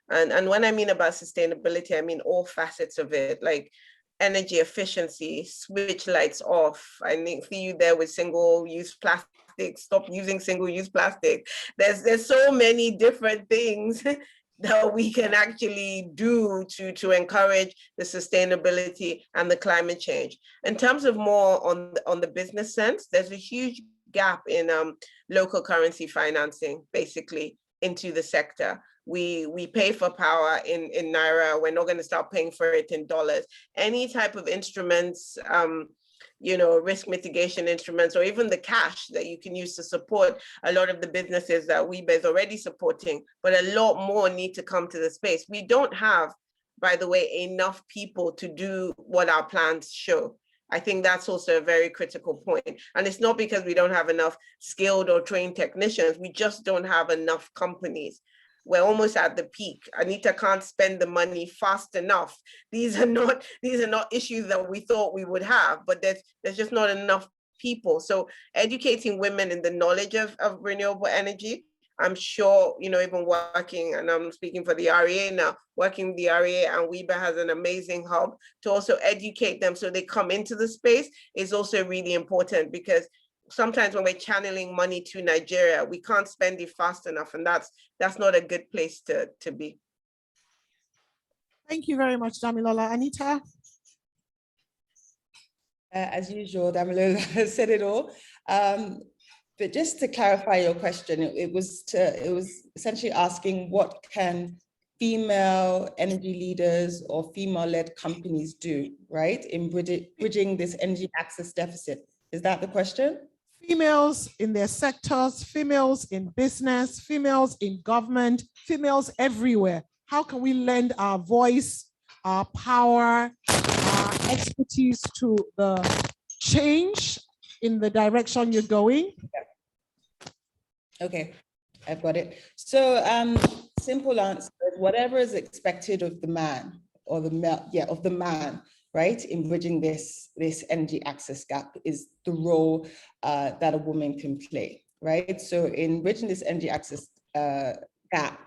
And when I mean about sustainability, I mean all facets of it, like energy efficiency, switch lights off. I see you there with single-use plastic, stop using single-use plastic. There's so many different things that we can actually do to encourage the sustainability and the climate change. In terms of more on the business sense, there's a huge gap in local currency financing, basically, into the sector. We pay for power in Naira. We're not going to start paying for it in dollars. Any type of instruments, risk mitigation instruments, or even the cash that you can use to support a lot of the businesses that WIMBIZ is already supporting, but a lot more need to come to the space. We don't have, by the way, enough people to do what our plans show. I think that's also a very critical point. And it's not because we don't have enough skilled or trained technicians, we just don't have enough companies. We're almost at the peak. Anita can't spend the money fast enough. These are not issues that we thought we would have, but there's just not enough people. So educating women in the knowledge of renewable energy, I'm sure, even working, and I'm speaking for the REA now, working with the REA, and WIBA has an amazing hub to also educate them so they come into the space, is also really important, because sometimes when we're channeling money to Nigeria, we can't spend it fast enough, and that's not a good place to be. Thank you very much, Damilola. Anita? As usual, Damilola has said it all. But just to clarify your question, it was essentially asking, what can female energy leaders or female-led companies do, right, in bridging this energy access deficit? Is that the question? Females in their sectors, females in business, females in government, females everywhere. How can we lend our voice, our power, our expertise to the change in the direction you're going? Okay, I've got it. So simple answer, whatever is expected of the man or the male, of the man, right, in bridging this energy access gap is the role that a woman can play, right? So in bridging this energy access gap,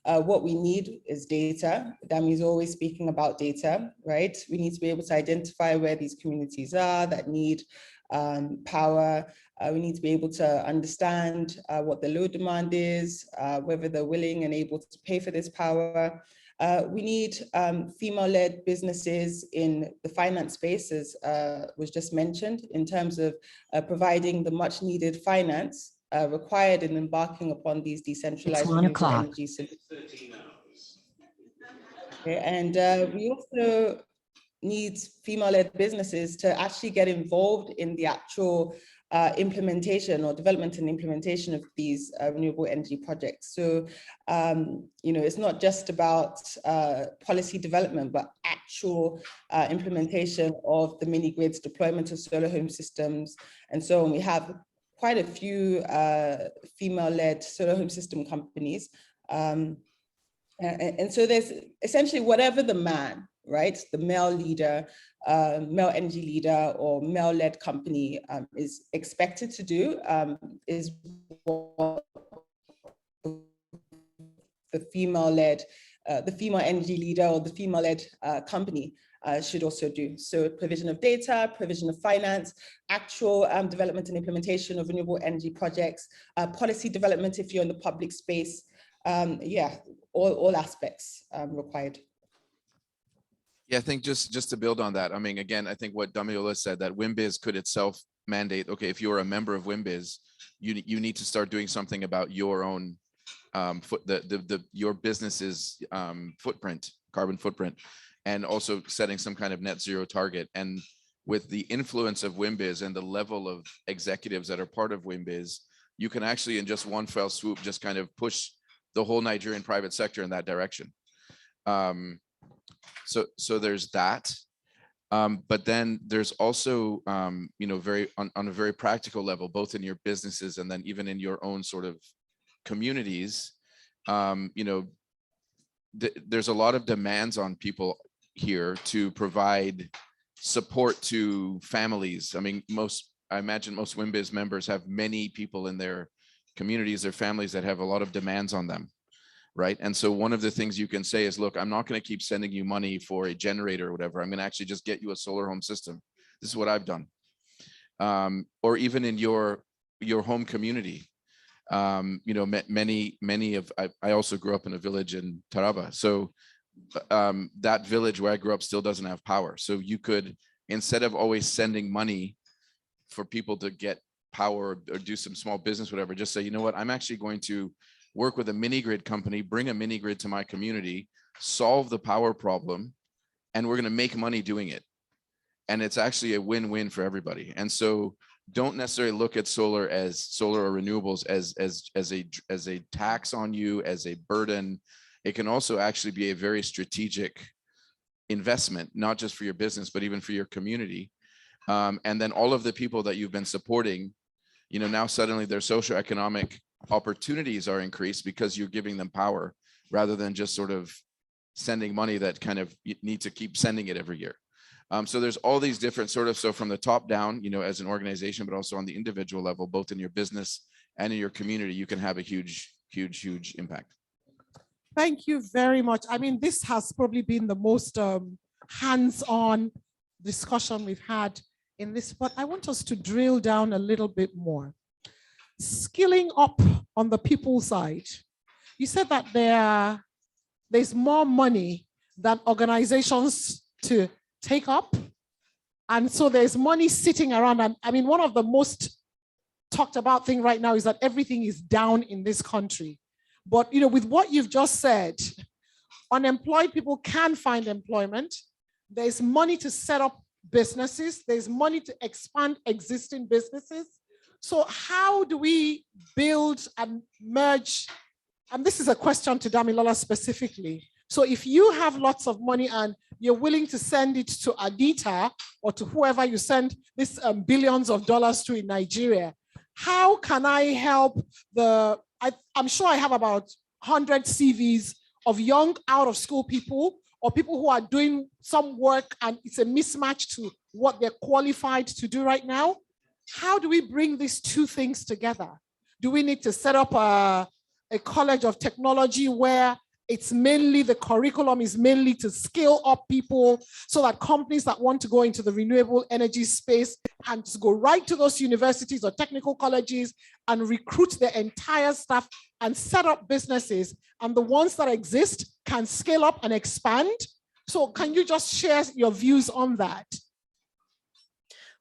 what we need is data. Dami is always speaking about data, right? We need to be able to identify where these communities are that need power. We need to be able to understand what the load demand is, whether they're willing and able to pay for this power. We need female-led businesses in the finance space, as was just mentioned, in terms of providing the much needed finance required in embarking upon these decentralized renewable energy solutions. Okay, and we also need female-led businesses to actually get involved in the actual implementation or development and implementation of these renewable energy projects. So, it's not just about policy development, but actual implementation of the mini grids, deployment of solar home systems, and so on. We have quite a few female-led solar home system companies. And so there's essentially whatever the man, right, the male leader, male energy leader or male-led company is expected to do is what the female-led, the female energy leader or the female-led company should also do. So provision of data, provision of finance, actual development and implementation of renewable energy projects, policy development if you're in the public space, all aspects required. Yeah, I think just to build on that, I mean, again, I think what Damiola said, that WIMBIZ could itself mandate, okay, if you're a member of WIMBIZ, you need to start doing something about your own your business's footprint, carbon footprint, and also setting some kind of net zero target. And with the influence of WIMBIZ and the level of executives that are part of WIMBIZ, you can actually in just one fell swoop just kind of push the whole Nigerian private sector in that direction. So there's that, but then there's also, very on a very practical level, both in your businesses and then even in your own sort of communities, there's a lot of demands on people here to provide support to families. I mean, I imagine most WIMBIZ members have many people in their communities, their families that have a lot of demands on them, right? And so one of the things you can say is, look, I'm not going to keep sending you money for a generator or whatever. I'm going to actually just get you a solar home system. This is what I've done. Or even in your home community. You know, many of, I also grew up in a village in Taraba. So that village where I grew up still doesn't have power. So you could, instead of always sending money for people to get power or do some small business, whatever, just say, you know what, I'm actually going to work with a mini grid company, bring a mini grid to my community, solve the power problem, and we're going to make money doing it. And it's actually a win-win for everybody. And so don't necessarily look at solar or renewables as a tax on you, as a burden. It can also actually be a very strategic investment, not just for your business, but even for your community. And then all of the people that you've been supporting, you know, now suddenly their socioeconomic opportunities are increased because you're giving them power rather than just sort of sending money that kind of you need to keep sending it every year. So there's all these different sort of, so from the top down, you know, as an organization, but also on the individual level, both in your business and in your community, you can have a huge, huge, huge impact. Thank you very much. I mean, this has probably been the most hands-on discussion we've had in this, but I want us to drill down a little bit more. Skilling up on the people side. You said that there's more money than organizations to take up. And so there's money sitting around. And I mean, one of the most talked about thing right now is that everything is down in this country. But, you know, with what you've just said, unemployed people can find employment. There's money to set up businesses. There's money to expand existing businesses. So how do we build and merge? And this is a question to Damilola specifically. So if you have lots of money and you're willing to send it to Adita or to whoever you send this billions of dollars to in Nigeria, how can I help I'm sure I have about 100 CVs of young out of school people or people who are doing some work and it's a mismatch to what they're qualified to do right now. How do we bring these two things together? Do we need to set up a college of technology where it's mainly, the curriculum is mainly to scale up people so that companies that want to go into the renewable energy space and just go right to those universities or technical colleges and recruit their entire staff and set up businesses, and the ones that exist can scale up and expand? So can you just share your views on that?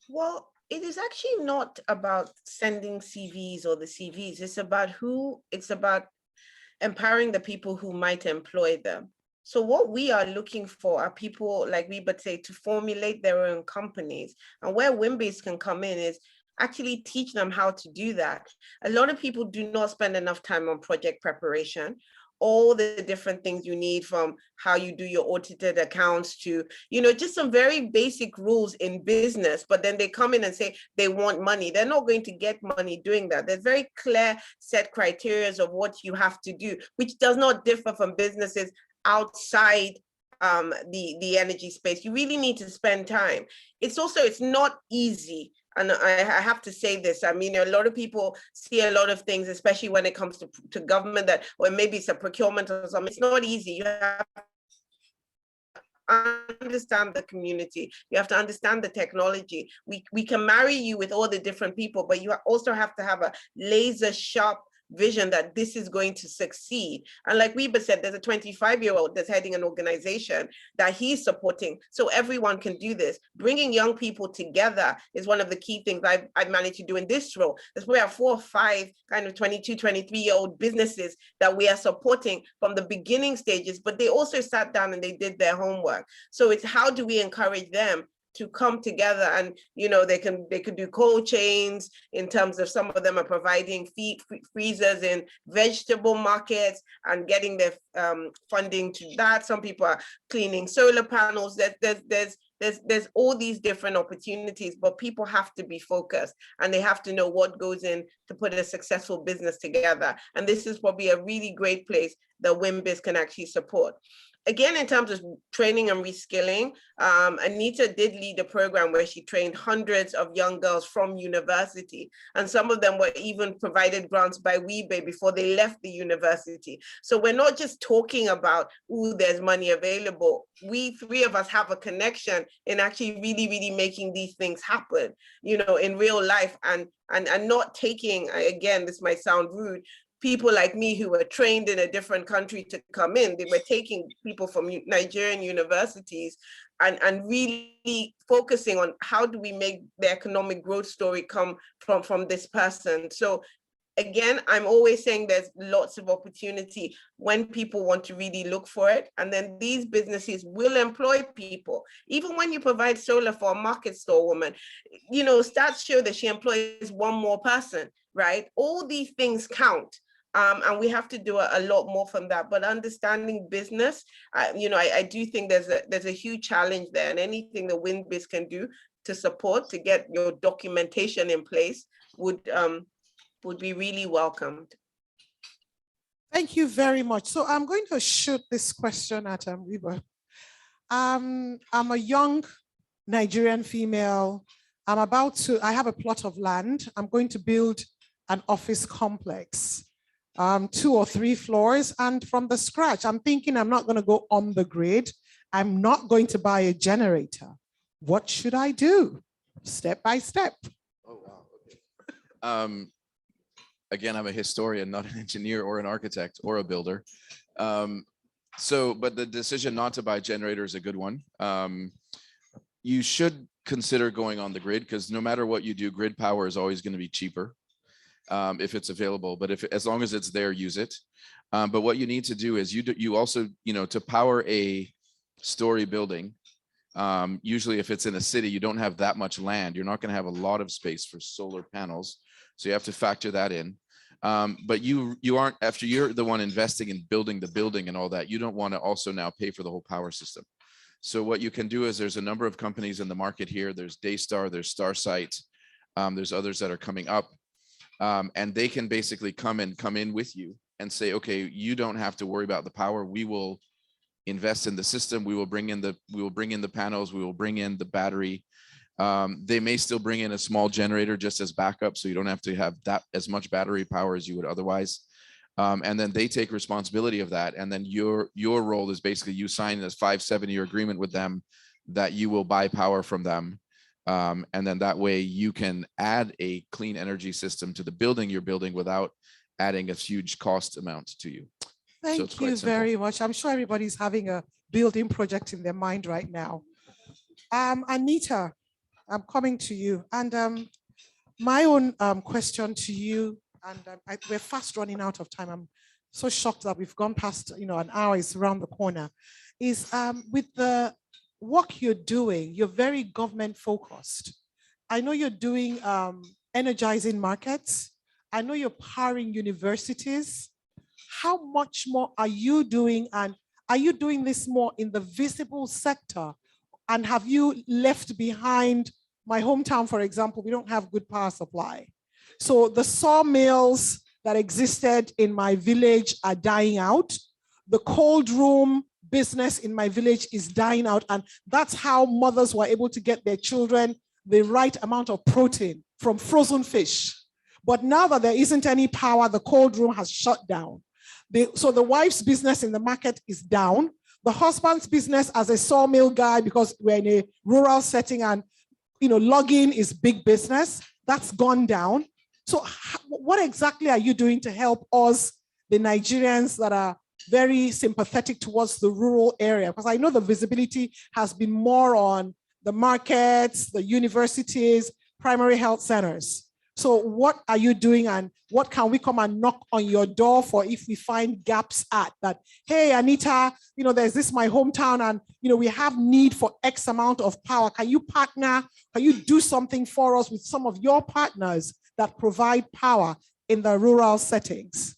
Well, it is actually not about sending CVs or the CVs. It's about empowering the people who might employ them. So what we are looking for are people, like we would say, to formulate their own companies. And where WIMBIZ can come in is actually teach them how to do that. A lot of people do not spend enough time on project preparation, all the different things you need, from how you do your audited accounts to, you know, just some very basic rules in business. But then they come in and say they want money. They're not going to get money doing that. There's very clear set criteria of what you have to do, which does not differ from businesses outside the energy space. You really need to spend time. It's not easy. And I have to say this, I mean, a lot of people see a lot of things, especially when it comes to government, that, or maybe it's a procurement or something. It's not easy. You have to understand the community. You have to understand the technology. We can marry you with all the different people, but you also have to have a laser sharp vision that this is going to succeed. And like WIMBIZ said, there's a 25-year-old that's heading an organization that he's supporting. So everyone can do this. Bringing young people together is one of the key things I've managed to do in this role. There's probably 4 or 5 kind of 22, 23-year-old businesses that we are supporting from the beginning stages, but they also sat down and they did their homework. So it's how do we encourage them to come together, and, you know, they could do cold chains in terms of, some of them are providing freezers in vegetable markets and getting their funding to that. Some people are cleaning solar panels. There's all these different opportunities, but people have to be focused and they have to know what goes in to put a successful business together. And this is probably a really great place that WIMBIZ can actually support. again, in terms of training and reskilling, Anita did lead a program where she trained hundreds of young girls from university, and some of them were even provided grants by WIMBIZ before they left the university. So we're not just talking about, ooh, there's money available. We three of us have a connection in actually really, really making these things happen, you know, in real life, and not taking, again, this might sound rude, people like me who were trained in a different country to come in. They were taking people from Nigerian universities and really focusing on how do we make the economic growth story come from this person. So again, I'm always saying there's lots of opportunity when people want to really look for it. And then these businesses will employ people. Even when you provide solar for a market store woman, you know, stats show that she employs one more person, right? All these things count. And we have to do a lot more from that. But understanding business, you know, I do think there's a huge challenge there, and anything that WIMBIZ can do to support, to get your documentation in place would be really welcomed. Thank you very much. So I'm going to shoot this question at WIMBIZ. I'm a young Nigerian female. I have a plot of land. I'm going to build an office complex, 2 or 3 floors. And from the scratch, I'm thinking I'm not going to go on the grid. I'm not going to buy a generator. What should I do? Step by step. Oh, wow. Okay. Again, I'm a historian, not an engineer or an architect or a builder. But the decision not to buy a generator is a good one. You should consider going on the grid, because no matter what you do, grid power is always going to be cheaper if it's available. But as long as it's there, use it. But what you need to do is you also, you know, to power a story building, usually if it's in a city, you don't have that much land. You're not going to have a lot of space for solar panels. So you have to factor that in. But you aren't, after you're the one investing in building the building and all that, you don't want to also now pay for the whole power system. So what you can do is, there's a number of companies in the market here. There's Daystar, there's Starsight, there's others that are coming up, and they can basically come in with you and say, okay, you don't have to worry about the power. We will invest in the system. We will bring in the panels. We will bring in the battery. They may still bring in a small generator just as backup, so you don't have to have that as much battery power as you would otherwise. And then they take responsibility of that. And then your role is basically you sign this 5-7-year agreement with them that you will buy power from them. And then that way you can add a clean energy system to the building you're building without adding a huge cost amount to you. Thank you very much. I'm sure everybody's having a building project in their mind right now. Anita, I'm coming to you. And my own question to you, and we're fast running out of time. I'm so shocked that we've gone past, you know, an hour is around the corner, is with the work you're doing, you're very government focused. I know you're doing energizing markets. I know you're powering universities. How much more are you doing? And are you doing this more in the visible sector? And have you left behind my hometown, for example? We don't have good power supply. So the sawmills that existed in my village are dying out. The cold room business in my village is dying out. And that's how mothers were able to get their children the right amount of protein from frozen fish. But now that there isn't any power, the cold room has shut down. So the wife's business in the market is down. The husband's business as a sawmill guy, because we're in a rural setting and, you know, logging is big business, that's gone down. So what exactly are you doing to help us, the Nigerians that are very sympathetic towards the rural area? Because I know the visibility has been more on the markets, the universities, primary health centers. So what are you doing, and what can we come and knock on your door for if we find gaps at that? Hey, Anita, you know, there's this my hometown and, you know, we have need for X amount of power. Can you partner? Can you do something for us with some of your partners that provide power in the rural settings?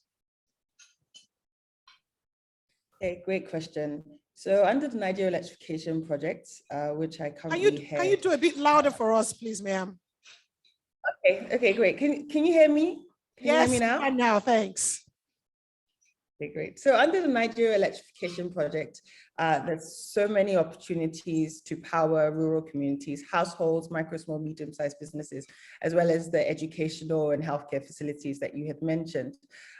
Okay, great question. So under the Nigeria Electrification Project, which I currently head. Can you do a bit louder for us, please, ma'am? Okay, great. Can you hear me? Can yes, you hear me now? And now, thanks. Okay, great. So under the Nigeria Electrification Project, there's so many opportunities to power rural communities, households, micro, small, medium-sized businesses, as well as the educational and healthcare facilities that you had mentioned.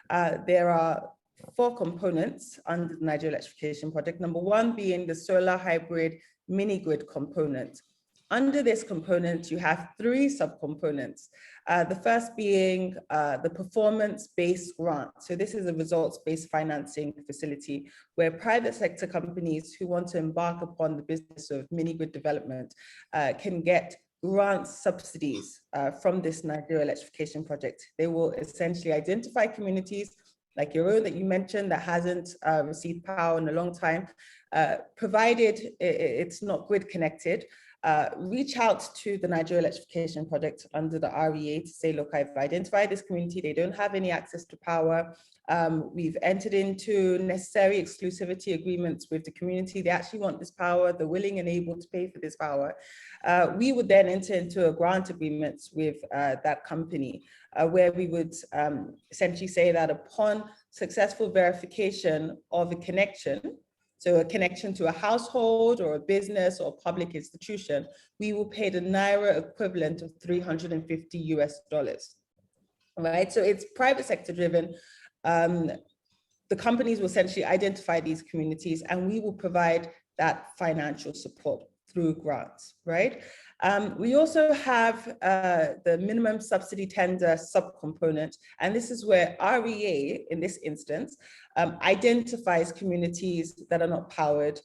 There are 4 components under the Nigeria Electrification Project. Number 1 being the solar hybrid mini grid component. Under this component, you have 3 subcomponents. The first being the performance-based grant. So this is a results-based financing facility where private sector companies who want to embark upon the business of mini grid development can get grant subsidies from this Nigeria Electrification Project. They will essentially identify communities like your own that you mentioned that hasn't received power in a long time, provided it's not grid connected. Reach out to the Nigeria Electrification Project under the REA to say, look, I've identified this community, they don't have any access to power. We've entered into necessary exclusivity agreements with the community. They actually want this power, they're willing and able to pay for this power. We would then enter into a grant agreement with that company where we would essentially say that upon successful verification of a connection, so a connection to a household or a business or public institution, we will pay the Naira equivalent of $350 US. Right, so it's private sector driven. The companies will essentially identify these communities and we will provide that financial support through grants, right? We also have the minimum subsidy tender subcomponent, and this is where REA, in this instance, identifies communities that are not powered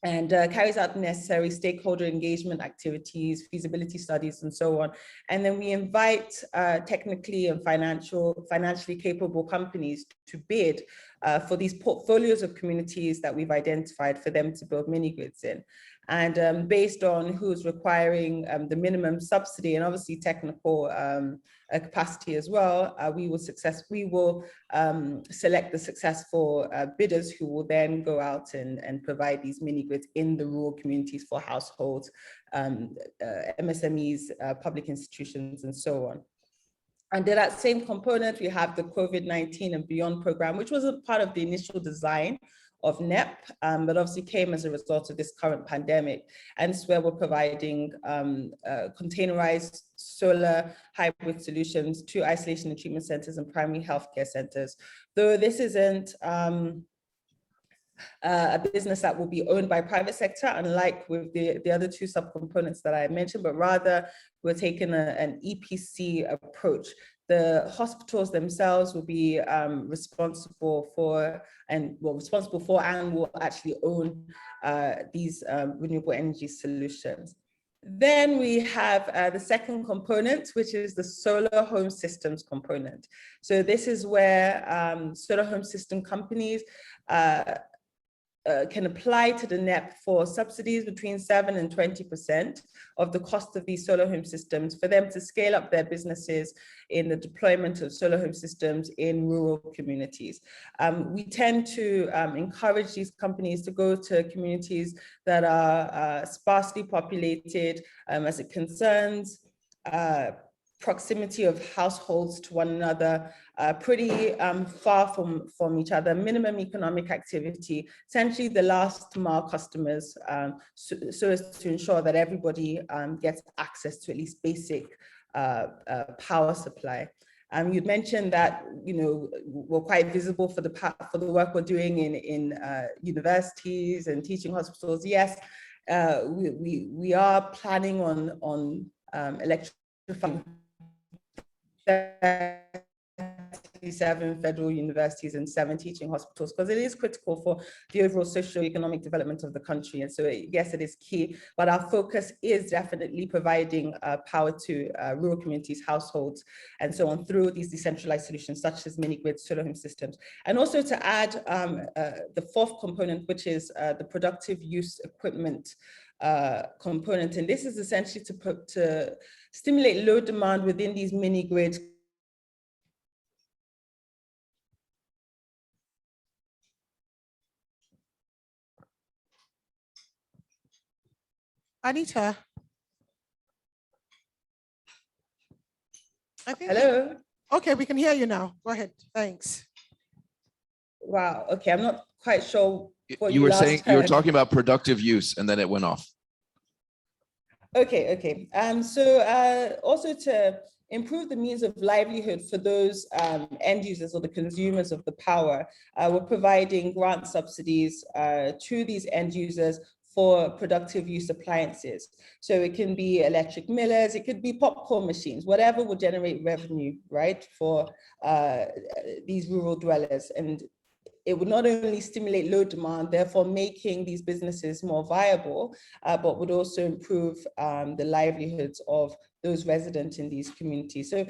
and carries out the necessary stakeholder engagement activities, feasibility studies, and so on. And then we invite technically and financially capable companies to bid for these portfolios of communities that we've identified for them to build mini grids in. And based on who's requiring the minimum subsidy and obviously technical capacity as well, we will select the successful bidders who will then go out and provide these mini grids in the rural communities for households, MSMEs, public institutions, and so on. Under that same component, we have the COVID-19 and Beyond program, which was a part of the initial design of NEP, but obviously came as a result of this current pandemic. And it's where we're providing containerized solar hybrid solutions to isolation and treatment centers and primary healthcare centers. Though this isn't a business that will be owned by private sector, unlike with the other 2 subcomponents that I mentioned, but rather we're taking an EPC approach. The hospitals themselves will be responsible for and will actually own these renewable energy solutions. Then we have the second component, which is the solar home systems component. So this is where solar home system companies can apply to the NEP for subsidies between 7 and 20% of the cost of these solar home systems for them to scale up their businesses in the deployment of solar home systems in rural communities. We tend to encourage these companies to go to communities that are sparsely populated as it concerns proximity of households to one another, pretty far from each other, minimum economic activity, essentially the last mile customers, so as to ensure that everybody gets access to at least basic power supply. You'd mentioned that, you know, we're quite visible for the work we're doing in universities and teaching hospitals. Yes, we are planning on electrifying 37 federal universities and 7 teaching hospitals, because it is critical for the overall socio-economic development of the country. And so, yes, it is key, but our focus is definitely providing power to rural communities, households, and so on through these decentralized solutions, such as mini grids, solar home systems. And also to add the 4th component, which is the productive use equipment component. And this is essentially to stimulate load demand within these mini grids. Anita. I think Hello. Okay, we can hear you now. Go ahead. Thanks. Wow. Okay, I'm not quite sure what You were last saying, you were heard. talking about productive use and then it went off. Okay. So also to improve the means of livelihood for those end users or the consumers of the power, we're providing grant subsidies to these end users for productive use appliances. So it can be electric millers, it could be popcorn machines, whatever will generate revenue, right, for these rural dwellers. And it would not only stimulate low demand, therefore making these businesses more viable, but would also improve the livelihoods of those residents in these communities. So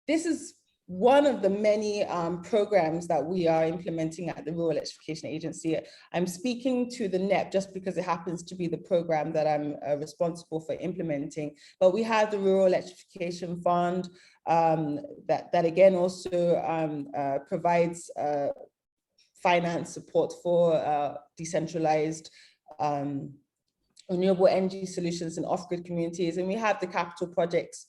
this is one of the many programs that we are implementing at the Rural Electrification Agency. I'm speaking to the NEP just because it happens to be the program that I'm responsible for implementing, but we have the Rural Electrification Fund that again also provides finance support for decentralized renewable energy solutions in off-grid communities. And we have the capital projects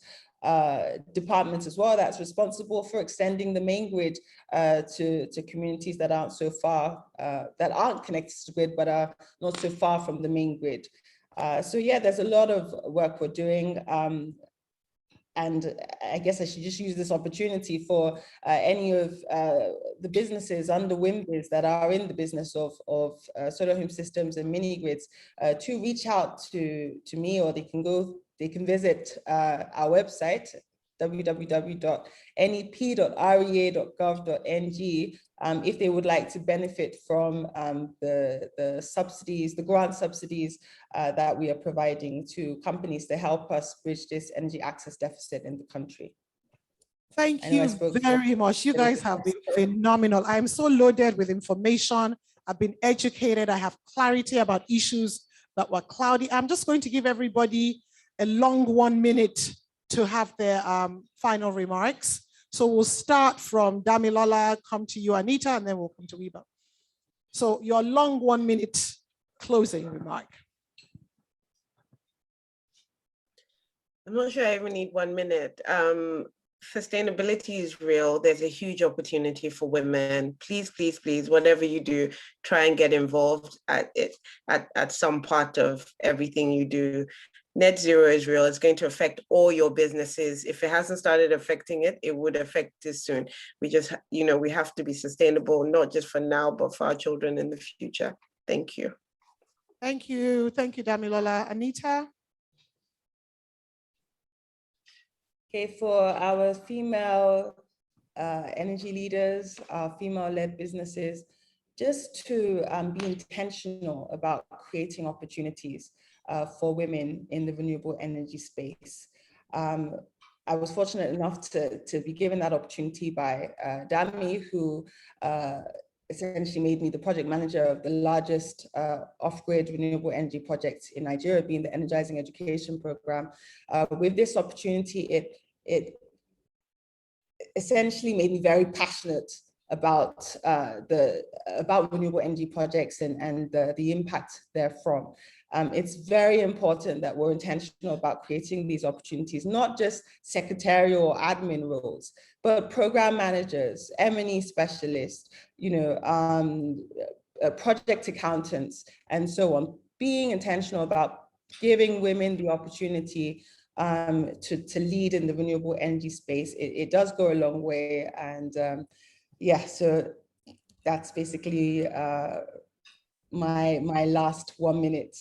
department as well that's responsible for extending the main grid to communities that aren't so far, that aren't connected to the grid, but are not so far from the main grid. So yeah, there's a lot of work we're doing. And I guess I should just use this opportunity for any of the businesses under WIMBIZ that are in the business of solar home systems and mini grids to reach out to me, or they can visit our website, www.nep.rea.gov.ng, if they would like to benefit from the subsidies, the grant subsidies that we are providing to companies to help us bridge this energy access deficit in the country. Thank you very much. You guys have been phenomenal. I'm so loaded with information. I've been educated. I have clarity about issues that were cloudy. I'm just going to give everybody a long 1 minute to have their final remarks. So we'll start from Damilola, come to you, Anita, and then we'll come to WIBA. So your long 1 minute closing remark. I'm not sure I even need 1 minute. Sustainability is real. There's a huge opportunity for women. Please, please, please, whatever you do, try and get involved at it, at some part of everything you do. Net zero is real. It's going to affect all your businesses. If it hasn't started affecting it, it would affect it soon. We just, we have to be sustainable, not just for now, but for our children in the future. Thank you. Thank you. Thank you, Damilola. Anita? Okay, for our female energy leaders, our female-led businesses, just to be intentional about creating opportunities for women in the renewable energy space. I was fortunate enough to be given that opportunity by Dami, who essentially made me the project manager of the largest off-grid renewable energy project in Nigeria, being the Energizing Education Program. With this opportunity, it essentially made me very passionate about renewable energy projects and the impact therefrom. It's very important that we're intentional about creating these opportunities, not just secretarial or admin roles, but program managers, M&E specialists, project accountants, and so on. Being intentional about giving women the opportunity to lead in the renewable energy space, it does go a long way. And yeah, so that's basically my last 1 minute.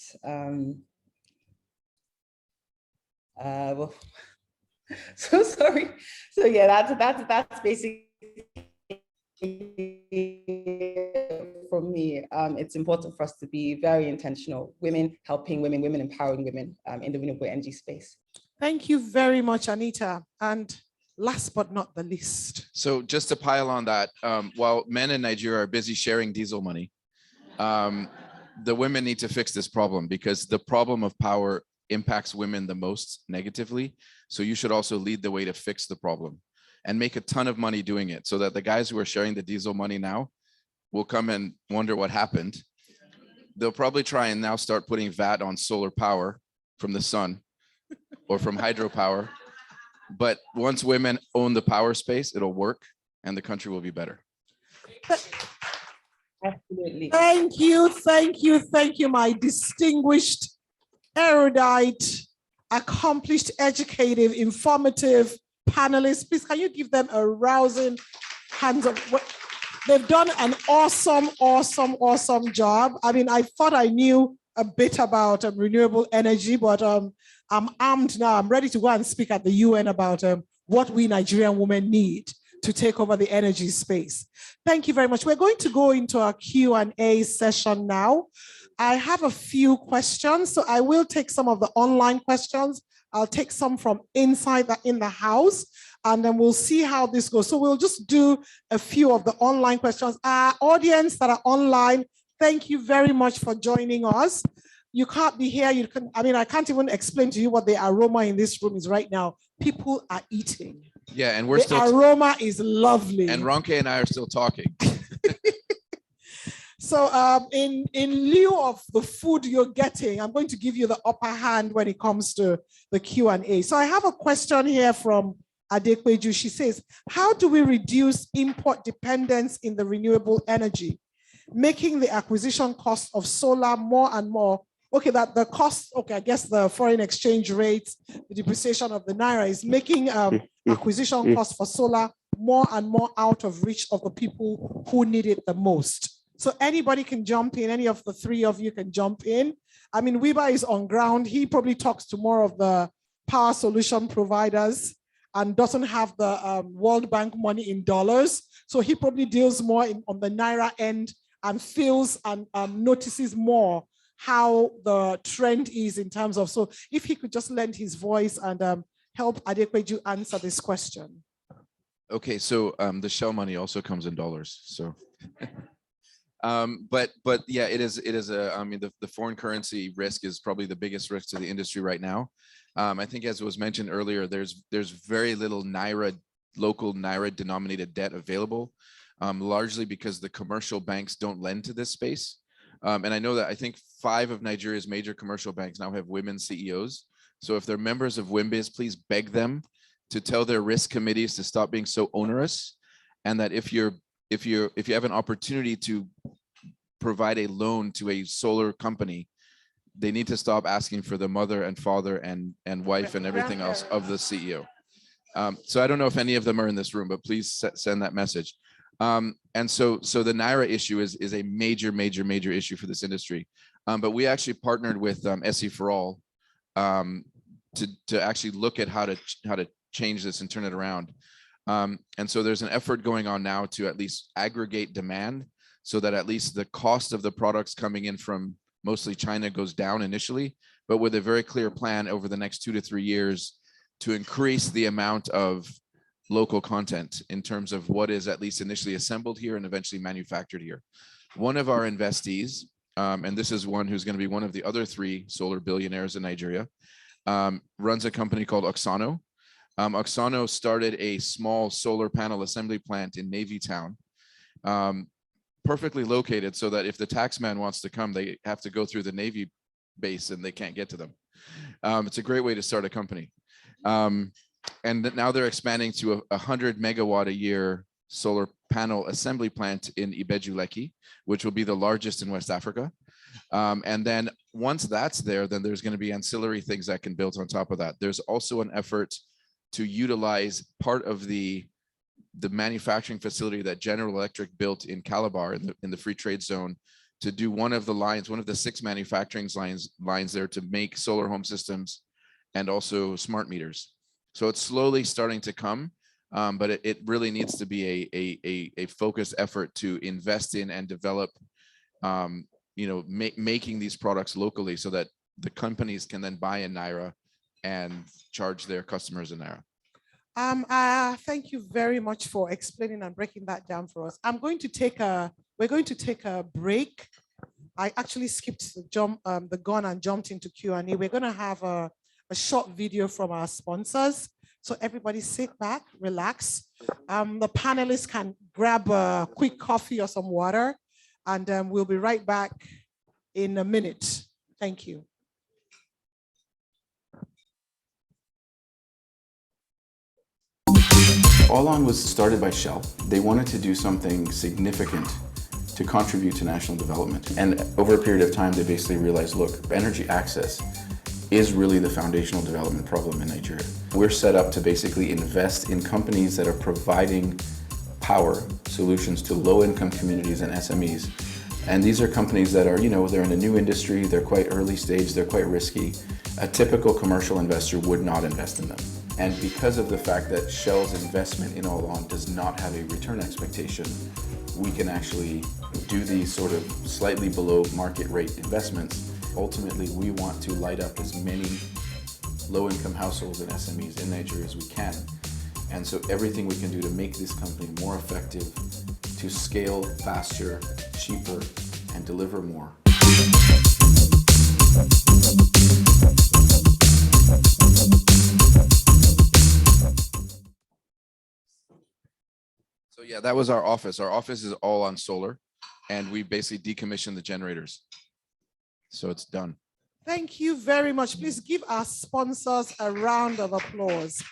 Well, so sorry. So yeah, that's basically from me. It's important for us to be very intentional. Women helping women, women empowering women in the renewable energy space. Thank you very much, Anita. And last but not the least. So just to pile on that, while men in Nigeria are busy sharing diesel money, the women need to fix this problem, because the problem of power impacts women the most negatively. So you should also lead the way to fix the problem and make a ton of money doing it, so that the guys who are sharing the diesel money now will come and wonder what happened. They'll probably try and now start putting VAT on solar power from the sun or from hydropower. But once women own the power space, it'll work and the country will be better. Absolutely. Thank you, my distinguished, erudite, accomplished, educative, informative panelists. Please, can you give them a rousing hands up? They've done an awesome job. I mean, I thought I knew a bit about renewable energy, but I'm armed now. I'm ready to go and speak at the UN about what we Nigerian women need to take over the energy space. Thank you very much. We're going to go into our Q&A session now. I have a few questions, so I will take some of the online questions. I'll take some from inside in the house, and then we'll see how this goes. So we'll just do a few of the online questions. Our audience that are online, thank you very much for joining us. You can't be here. I can't even explain to you what the aroma in this room is right now. People are eating. Yeah, and we're the still aroma is lovely. And Ronke and I are still talking. So in lieu of the food you're getting, I'm going to give you the upper hand when it comes to the Q&A. So I have a question here from Adekweju. She says, how do we reduce import dependence in the renewable energy, making the acquisition cost of solar more and more? Okay, that the cost, okay, I guess the foreign exchange rates, the depreciation of the Naira is making acquisition costs for solar more and more out of reach of the people who need it the most. So anybody can jump in, any of the three of you can jump in. I mean, Wiba is on ground. He probably talks to more of the power solution providers and doesn't have the World Bank money in dollars. So he probably deals more on the Naira end and feels and notices more how the trend is in terms of, so if he could just lend his voice and help Adekweju answer this question. Okay, so the Shell money also comes in dollars. So, but yeah, it is I mean, the foreign currency risk is probably the biggest risk to the industry right now. I think as was mentioned earlier, there's very little local Naira denominated debt available, largely because the commercial banks don't lend to this space. And I know that I think 5 of Nigeria's major commercial banks now have women CEOs. So if they're members of WIMBIZ, please beg them to tell their risk committees to stop being so onerous, and that if you have an opportunity to provide a loan to a solar company, they need to stop asking for the mother and father and wife and everything else of the CEO. So I don't know if any of them are in this room, but please send that message. And so the Naira issue is a major issue for this industry. But we actually partnered with SE for All to actually look at how to change this and turn it around. And so there's an effort going on now to at least aggregate demand so that at least the cost of the products coming in from mostly China goes down initially, but with a very clear plan over the next 2 to 3 years to increase the amount of local content in terms of what is at least initially assembled here and eventually manufactured here. One of our investees, and this is one who's going to be one of the other 3 solar billionaires in Nigeria, runs a company called Oxano. Oxano started a small solar panel assembly plant in Navy Town, perfectly located so that if the taxman wants to come, they have to go through the Navy base and they can't get to them. It's a great way to start a company. And now they're expanding to a 100 megawatt a year solar panel assembly plant in Ibeju Lekki, which will be the largest in West Africa. And then once that's there, then there's going to be ancillary things that can build on top of that. There's also an effort to utilize part of the manufacturing facility that General Electric built in Calabar in the free trade zone to do one of the 6 manufacturing lines there to make solar home systems and also smart meters. So it's slowly starting to come, but it really needs to be a focused effort to invest in and develop, making these products locally so that the companies can then buy in Naira and charge their customers in Naira. Thank you very much for explaining and breaking that down for us. we're going to take a break. I actually skipped the gun and jumped into Q&A. We're going to have a short video from our sponsors. So everybody sit back, relax. The panelists can grab a quick coffee or some water, and we'll be right back in a minute. Thank you. All On was started by Shell. They wanted to do something significant to contribute to national development. And over a period of time, they basically realized, look, energy access is really the foundational development problem in Nigeria. We're set up to basically invest in companies that are providing power solutions to low-income communities and SMEs. And these are companies that are, they're in a new industry, they're quite early stage, they're quite risky. A typical commercial investor would not invest in them. And because of the fact that Shell's investment in All On does not have a return expectation, we can actually do these sort of slightly below market rate investments. Ultimately, we want to light up as many low-income households and SMEs in Nigeria as we can. And so everything we can do to make this company more effective, to scale faster, cheaper, and deliver more. So yeah, that was our office. Our office is all on solar, and we basically decommissioned the generators. So it's done. Thank you very much. Please give our sponsors a round of applause.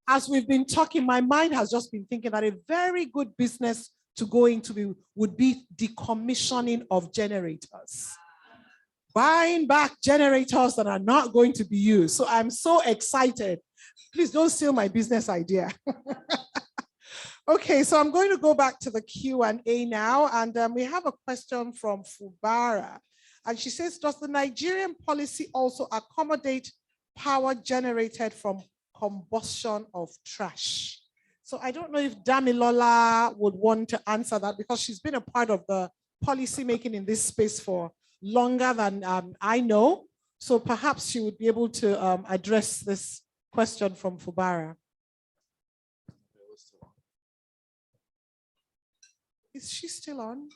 As we've been talking, my mind has just been thinking that a very good business to go into would be decommissioning of generators. Buying back generators that are not going to be used. So I'm so excited. Please don't steal my business idea. Okay, so I'm going to go back to the Q&A now, and we have a question from Fubara. And she says, does the Nigerian policy also accommodate power generated from combustion of trash? So I don't know if Damilola would want to answer that, because she's been a part of the policy making in this space for longer than I know. So perhaps she would be able to address this question from Fubara. Is she still on?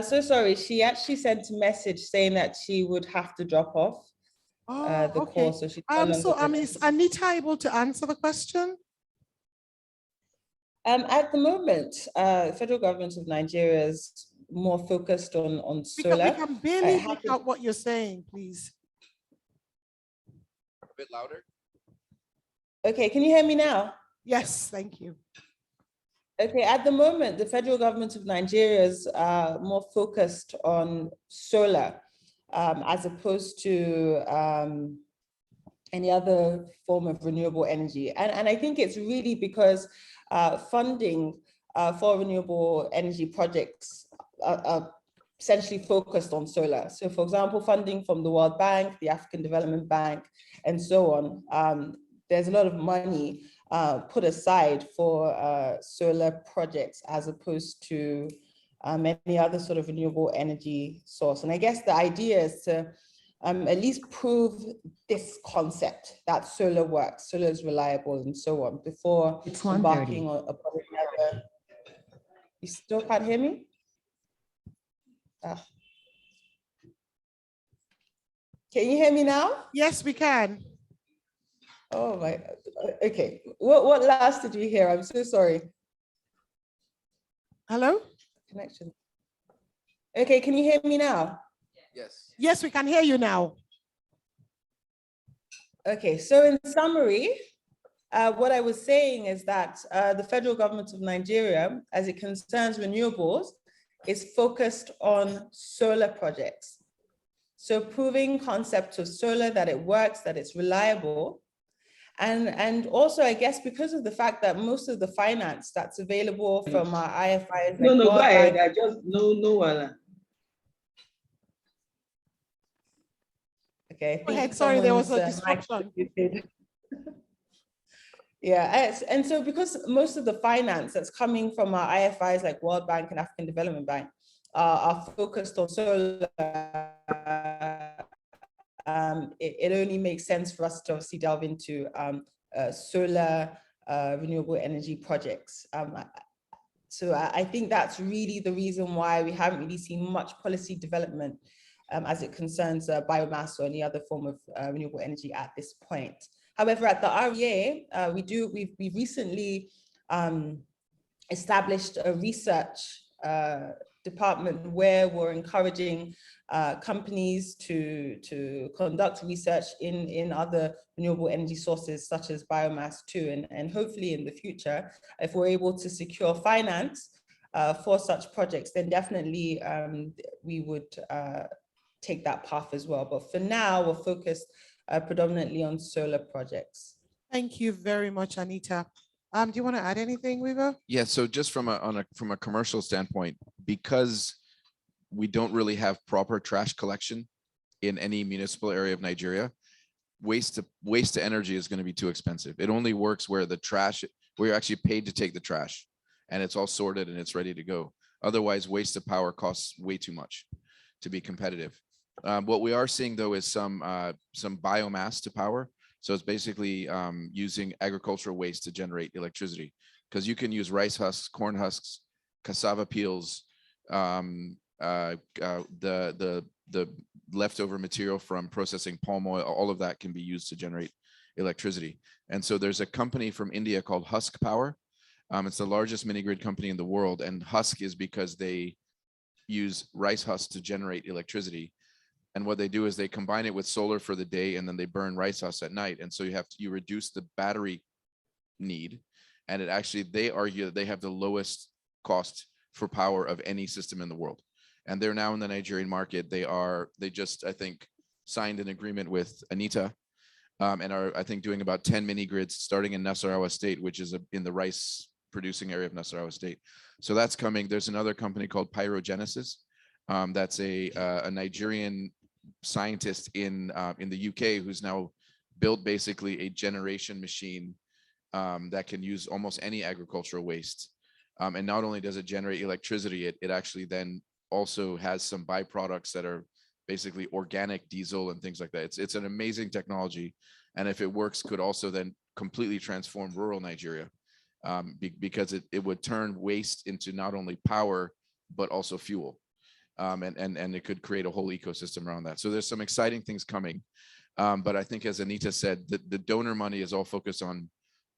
So sorry, she actually sent a message saying that she would have to drop off the call. So she's no longer is Anita able to answer the question? At the moment, the federal government of Nigeria is more focused on solar. We can barely make out what you're saying, please. A bit louder. Okay, can you hear me now? Yes, thank you. Okay, at the moment, the federal government of Nigeria is more focused on solar as opposed to any other form of renewable energy. And I think it's really because funding for renewable energy projects are essentially focused on solar. So for example, funding from the World Bank, the African Development Bank, and so on. There's a lot of money put aside for solar projects as opposed to any other sort of renewable energy source. And I guess the idea is to at least prove this concept that solar works, solar is reliable and so on before embarking on another. You still can't hear me? Can you hear me now? Yes, we can. Oh my, okay. What last did you hear? I'm so sorry. Hello? Connection. Okay, can you hear me now? Yes. Yes, we can hear you now. Okay, so in summary, what I was saying is that the federal government of Nigeria, as it concerns renewables, is focused on solar projects. So proving concepts of solar, that it works, that it's reliable. And also, I guess, because of the fact that most of the finance that's available from our IFIs, No, like go World ahead. Bank, I just no. Okay, I Go think ahead, sorry, there was a someone's, disruption. Yeah, and so because most of the finance that's coming from our IFIs like World Bank and African Development Bank are focused on solar, it only makes sense for us to obviously delve into solar renewable energy projects. So I think that's really the reason why we haven't really seen much policy development as it concerns biomass or any other form of renewable energy at this point. However, at the REA, we've recently established a research department where we're encouraging companies to conduct research in other renewable energy sources such as biomass too. And hopefully in the future, if we're able to secure finance for such projects, then definitely we would take that path as well. But for now, we're focused predominantly on solar projects. Thank you very much, Anita. Do you want to add anything, Weaver? Yeah, so just from a commercial standpoint, because we don't really have proper trash collection in any municipal area of Nigeria, waste to energy is going to be too expensive. It only works where you're actually paid to take the trash and it's all sorted and it's ready to go. Otherwise, waste to power costs way too much to be competitive. What we are seeing though is some biomass to power. So it's basically using agricultural waste to generate electricity, because you can use rice husks, corn husks, cassava peels, the leftover material from processing palm oil. All of that can be used to generate electricity. And so there's a company from India called Husk Power. It's the largest mini grid company in the world, and Husk is because they use rice husks to generate electricity. And what they do is they combine it with solar for the day, and then they burn rice husks at night. And so you reduce the battery need. And it actually, they argue that they have the lowest cost for power of any system in the world. And they're now in the Nigerian market. They just, I think, signed an agreement with Anita and are, I think, doing about 10 mini grids starting in Nasarawa State, which is in the rice producing area of Nasarawa State. So that's coming. There's another company called Pyrogenesis. That's a Nigerian scientist in the UK who's now built basically a generation machine that can use almost any agricultural waste. And not only does it generate electricity, it actually then also has some byproducts that are basically organic diesel and things like that. It's an amazing technology. And if it works, could also then completely transform rural Nigeria because it would turn waste into not only power, but also fuel. And it could create a whole ecosystem around that. So there's some exciting things coming. But I think, as Anita said, the donor money is all focused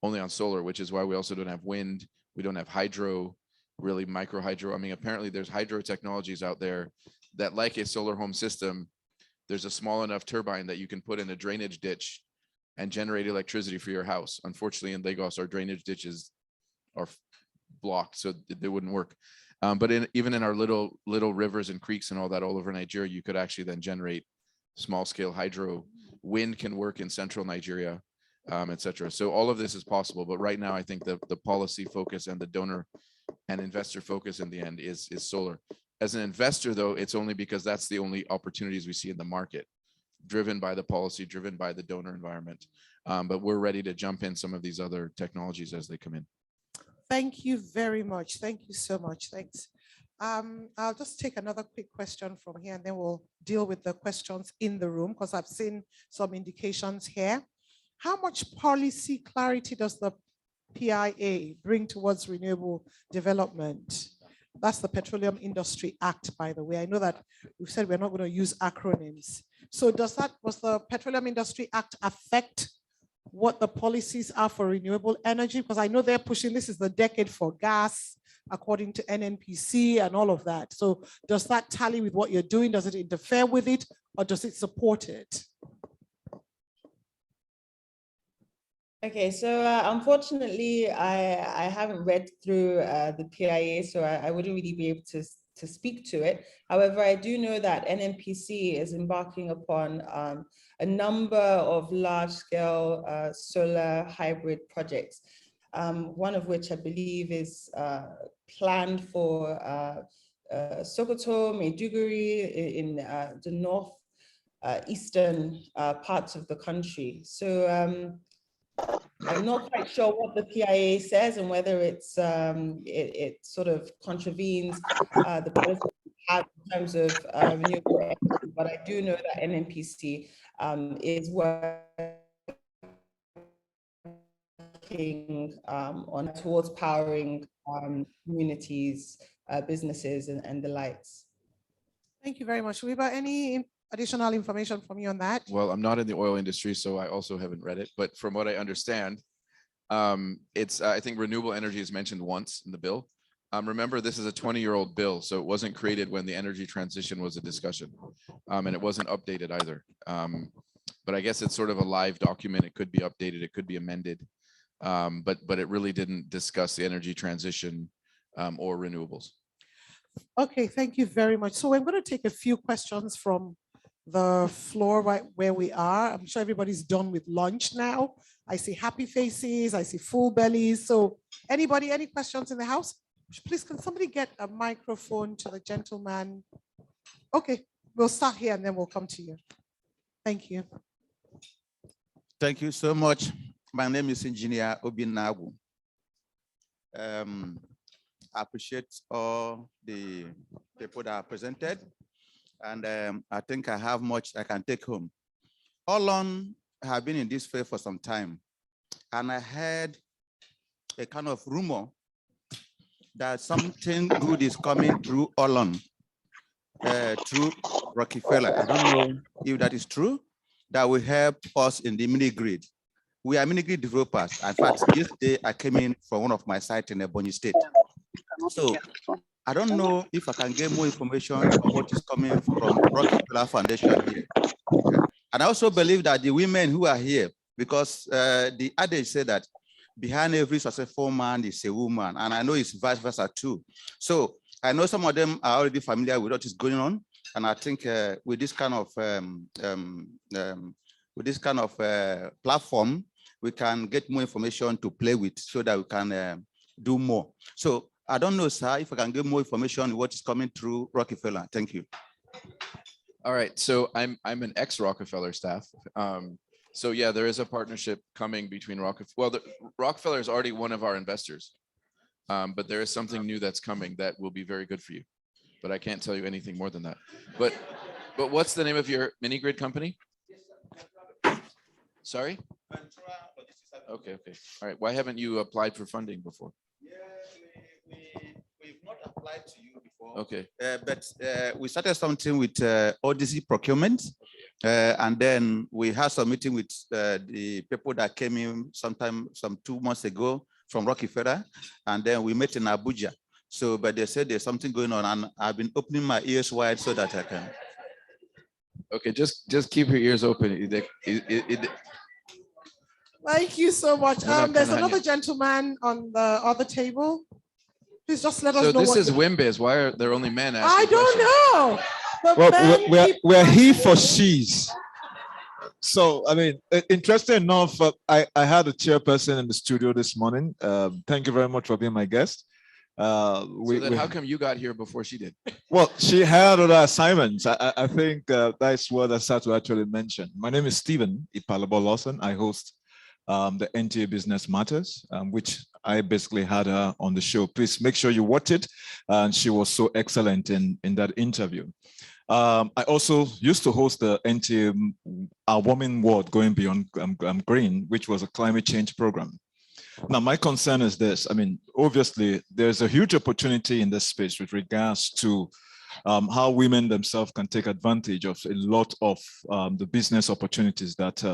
only on solar, which is why we also don't have wind. We don't have hydro, really micro hydro. I mean, apparently there's hydro technologies out there that, like a solar home system, there's a small enough turbine that you can put in a drainage ditch and generate electricity for your house. Unfortunately, in Lagos, our drainage ditches are blocked, so they wouldn't work. But even in our little rivers and creeks and all that all over Nigeria, you could actually then generate small scale hydro. Wind can work in central Nigeria, etc. So all of this is possible. But right now, I think the policy focus and the donor and investor focus in the end is solar. As an investor, though, it's only because that's the only opportunities we see in the market, driven by the policy, driven by the donor environment. But we're ready to jump in some of these other technologies as they come in. Thank you very much. Thank you so much. Thanks. I'll just take another quick question from here, and then we'll deal with the questions in the room, because I've seen some indications here. How much policy clarity does the PIA bring towards renewable development? That's the Petroleum Industry Act, by the way. I know that we've said we're not going to use acronyms. So does the Petroleum Industry Act affect what the policies are for renewable energy? Because I know they're pushing, this is the decade for gas, according to NNPC and all of that. So does that tally with what you're doing? Does it interfere with it, or does it support it? Okay, so unfortunately, I haven't read through the PIA, so I wouldn't really be able to speak to it. However, I do know that NNPC is embarking upon a number of large-scale solar hybrid projects, one of which I believe is planned for Sokoto, Maiduguri, in the north eastern parts of the country. So I'm not quite sure what the PIA says and whether it sort of contravenes the policy we have in terms of renewable energy, but I do know that NNPC is working towards powering communities, businesses, and the likes. Thank you very much. Wiba, any additional information from you on that? Well, I'm not in the oil industry, so I also haven't read it. But from what I understand, I think renewable energy is mentioned once in the bill, Remember, this is a 20-year-old bill, so it wasn't created when the energy transition was a discussion, and it wasn't updated either. But I guess it's sort of a live document. It could be updated, it could be amended, but it really didn't discuss the energy transition or renewables. Okay, thank you very much. So I'm going to take a few questions from the floor right where we are. I'm sure everybody's done with lunch now. I see happy faces, I see full bellies. So anybody, any questions in the house? Please, can somebody get a microphone to the gentleman? Okay, we'll start here and then we'll come to you. Thank you. Thank you so much. My name is Engineer Obinagu. I appreciate all the people that are presented, and I think I have much I can take home. Olon have been in this field for some time, and I heard a kind of rumor that something good is coming through Olon, through Rockefeller. I don't know if that is true, that will help us in the mini grid. We are mini grid developers. In fact, yesterday I came in from one of my sites in Ebonyi State. So I don't know if I can get more information on what is coming from Rockefeller Foundation here. And I also believe that the women who are here, because the adage said that behind every successful man is a woman, and I know it's vice versa too. So I know some of them are already familiar with what is going on, and I think with this kind of platform, we can get more information to play with so that we can do more. So I don't know, sir, if I can get more information on what is coming through Rockefeller. Thank you. All right, so I'm an ex-Rockefeller staff. So yeah, there is a partnership coming between Rockefeller. Well, Rockefeller is already one of our investors, but there is something new that's coming that will be very good for you. But I can't tell you anything more than that. But what's the name of your mini grid company? Sorry? Okay. All right. Why haven't you applied for funding before? We've not applied to you before. Okay. But we started something with Odyssey procurement. And then we had some meeting with the people that came in some 2 months ago from Rockefeller. And then we met in Abuja. So, but they said there's something going on, and I've been opening my ears wide so that I can. Okay, just keep your ears open. Thank you so much. There's another gentleman on the other table. Please just let us know. So this is WIMBIZ. Why are there only men asking I don't questions? know. Well, we're he for she's. So, I mean, interesting enough, I had a chairperson in the studio this morning. Thank you very much for being my guest. How come you got here before she did? Well, she had other assignments. I think that's what I started to actually mention. My name is Stephen Ipalabo Lawson. I host the NTA Business Matters, which I basically had her on the show. Please make sure you watch it. And she was so excellent in that interview. I also used to host the NTA Our Warming World Going Beyond Green, which was a climate change program. Now, my concern is this. I mean, obviously, there's a huge opportunity in this space with regards to how women themselves can take advantage of a lot of the business opportunities that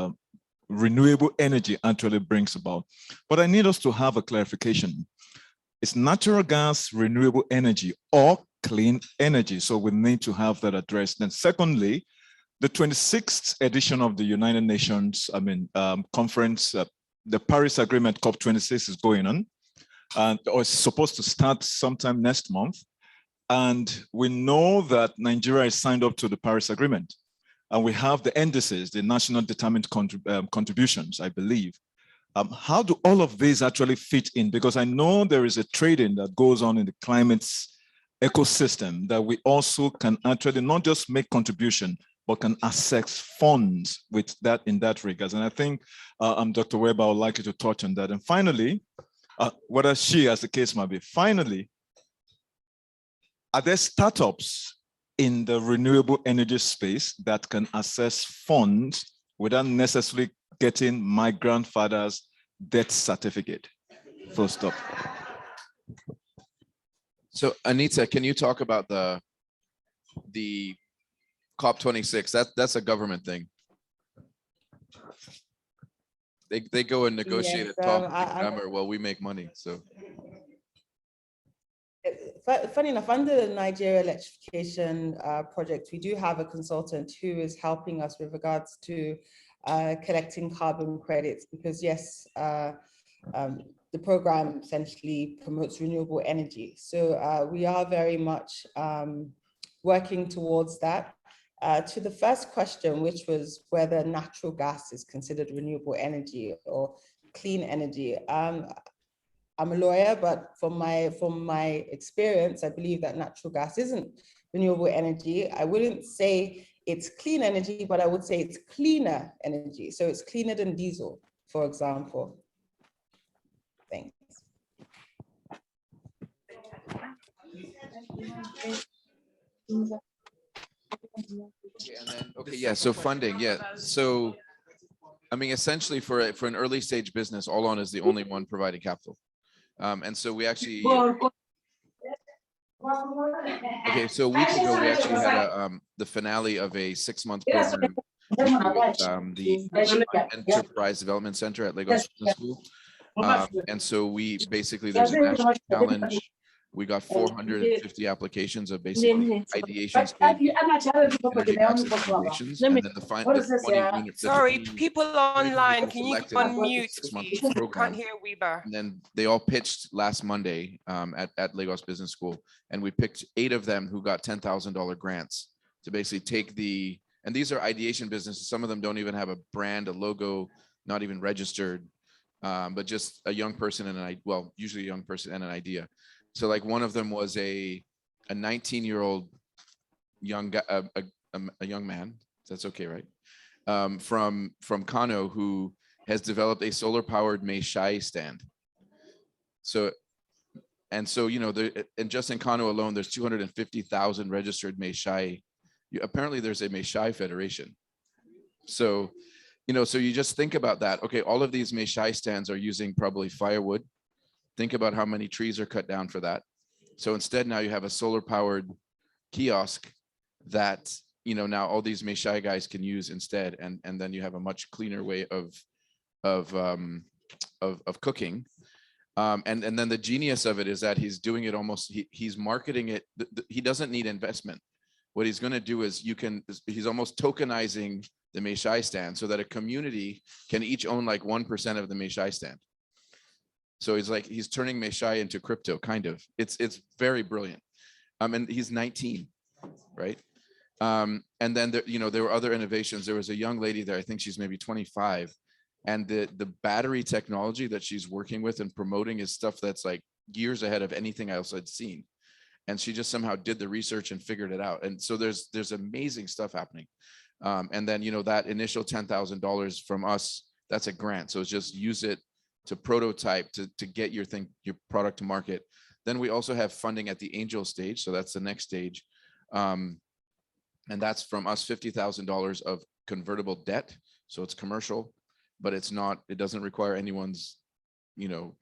renewable energy actually brings about. But I need us to have a clarification. It's natural gas, renewable energy, or clean energy. So we need to have that addressed. And secondly, the 26th edition of the United Nations, conference, the Paris Agreement COP26 is going on, and or it's supposed to start sometime next month. And we know that Nigeria is signed up to the Paris Agreement, and we have the indices, the national determined contributions, I believe. How do all of these actually fit in? Because I know there is a trading that goes on in the climate ecosystem that we also can actually not just make contribution, but can access funds with that in that regard. And I think Dr. Weber, I would like you to touch on that. And finally, whether she, as the case might be, finally, are there startups in the renewable energy space that can access funds without necessarily getting my grandfather's death certificate? Full stop. So Anita, can you talk about the COP26? That's a government thing. They go and negotiate Yes, and talk with the grammar while we make money. So Funny enough, under the Nigeria electrification project, we do have a consultant who is helping us with regards to collecting carbon credits, because yes, the program essentially promotes renewable energy. So we are very much working towards that. To the first question, which was whether natural gas is considered renewable energy or clean energy. I'm a lawyer, but from my experience, I believe that natural gas isn't renewable energy. I wouldn't say it's clean energy, but I would say it's cleaner energy. So it's cleaner than diesel, for example. Thanks. Yeah, so funding, yeah. So, I mean, essentially for an early stage business, Allon is the only one providing capital. And so we actually, okay, so a week ago, we actually had the finale of a 6-month program with the Enterprise Development Center at Lagos Business School. And so we basically, there's a national challenge. We got 450 applications of basically ideation stage energy access innovations, and then the 20 unit. Sorry, people online, can you unmute, please? I Program. can't hear Weber. And then they all pitched last Monday at Lagos Business School, and we picked 8 of them who got $10,000 grants to basically take the, and these are ideation businesses. Some of them don't even have a brand, a logo, not even registered, but just a young person and usually a young person and an idea. So like one of them was a 19-year-old young a young man. That's okay, right? From Kano, who has developed a solar-powered Meishai stand. So you know, and just in Kano alone, there's 250,000 registered Meishai. Apparently, there's a Meishai Federation. So, you know, so you just think about that. Okay, all of these Meishai stands are using probably firewood. Think about how many trees are cut down for that. So instead, now you have a solar powered kiosk that, you know, now all these Meishai guys can use instead. And then you have a much cleaner way of cooking. And then the genius of it is that he's doing it almost, he's marketing it. He doesn't need investment. What he's going to do is he's almost tokenizing the Meishai stand so that a community can each own like 1% of the Meishai stand. So he's turning Meishai into crypto, kind of. It's very brilliant. And he's 19, right? And then there were other innovations. There was a young lady there, I think she's maybe 25, and the battery technology that she's working with and promoting is stuff that's like years ahead of anything else I'd seen. And she just somehow did the research and figured it out. And so there's amazing stuff happening. And then, you know, that initial $10,000 from us, that's a grant. So it's just use it to prototype, to get your product to market. Then we also have funding at the angel stage. So that's the next stage. And that's from us $50,000 of convertible debt. So it's commercial, but it doesn't require anyone's, you know,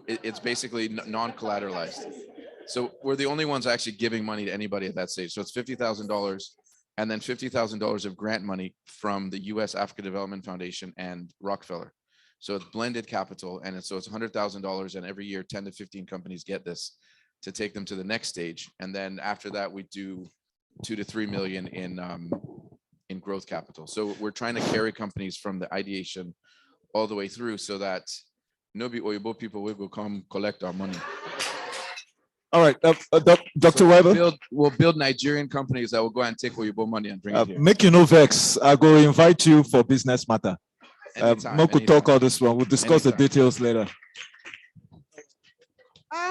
it's basically non-collateralized. So we're the only ones actually giving money to anybody at that stage. So it's $50,000 and then $50,000 of grant money from the US Africa Development Foundation and Rockefeller. So it's blended capital, and so it's $100,000, and every year 10 to 15 companies get this to take them to the next stage. And then after that, we do 2 to 3 million in growth capital. So we're trying to carry companies from the ideation all the way through, so that Nobi Oyibo people will come collect our money. All right, Dr. Weber. We'll build Nigerian companies that will go and take Oyibo money and bring it here. Make you no vex. I go invite you for business matter. Mo could talk all this one. We'll discuss the details later.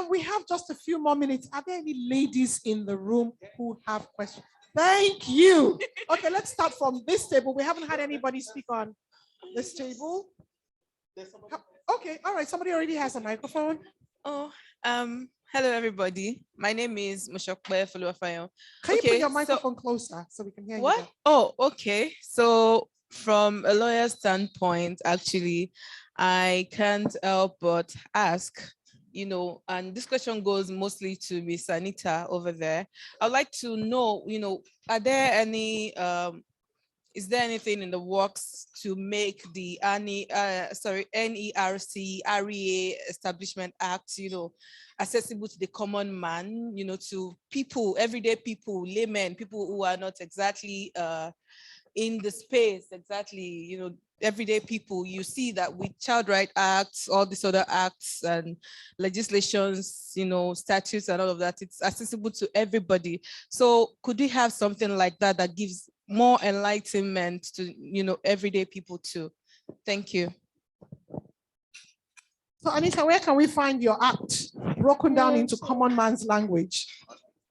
We have just a few more minutes. Are there any ladies in the room who have questions? Thank you. Okay, let's start from this table. We haven't had anybody speak on this table. Okay, all right. Somebody already has a microphone. Oh, hello everybody. My name is Moshokbe Fuluafayo. Can you put your microphone closer so we can hear you? What? Oh, okay. So from a lawyer standpoint, actually, I can't help but ask, you know, and this question goes mostly to Miss Anita over there. I'd like to know, you know, are there any is there anything in the works to make the NERC REA Establishment Act, accessible to the common man, to people, everyday people, laymen, people who are not exactly in the space, exactly, everyday people? You see that with Child Right Acts, all these other acts and legislations, statutes and all of that, it's accessible to everybody. So could we have something like that that gives more enlightenment to, everyday people too? Thank you. So Anita, where can we find your act broken down into common man's language?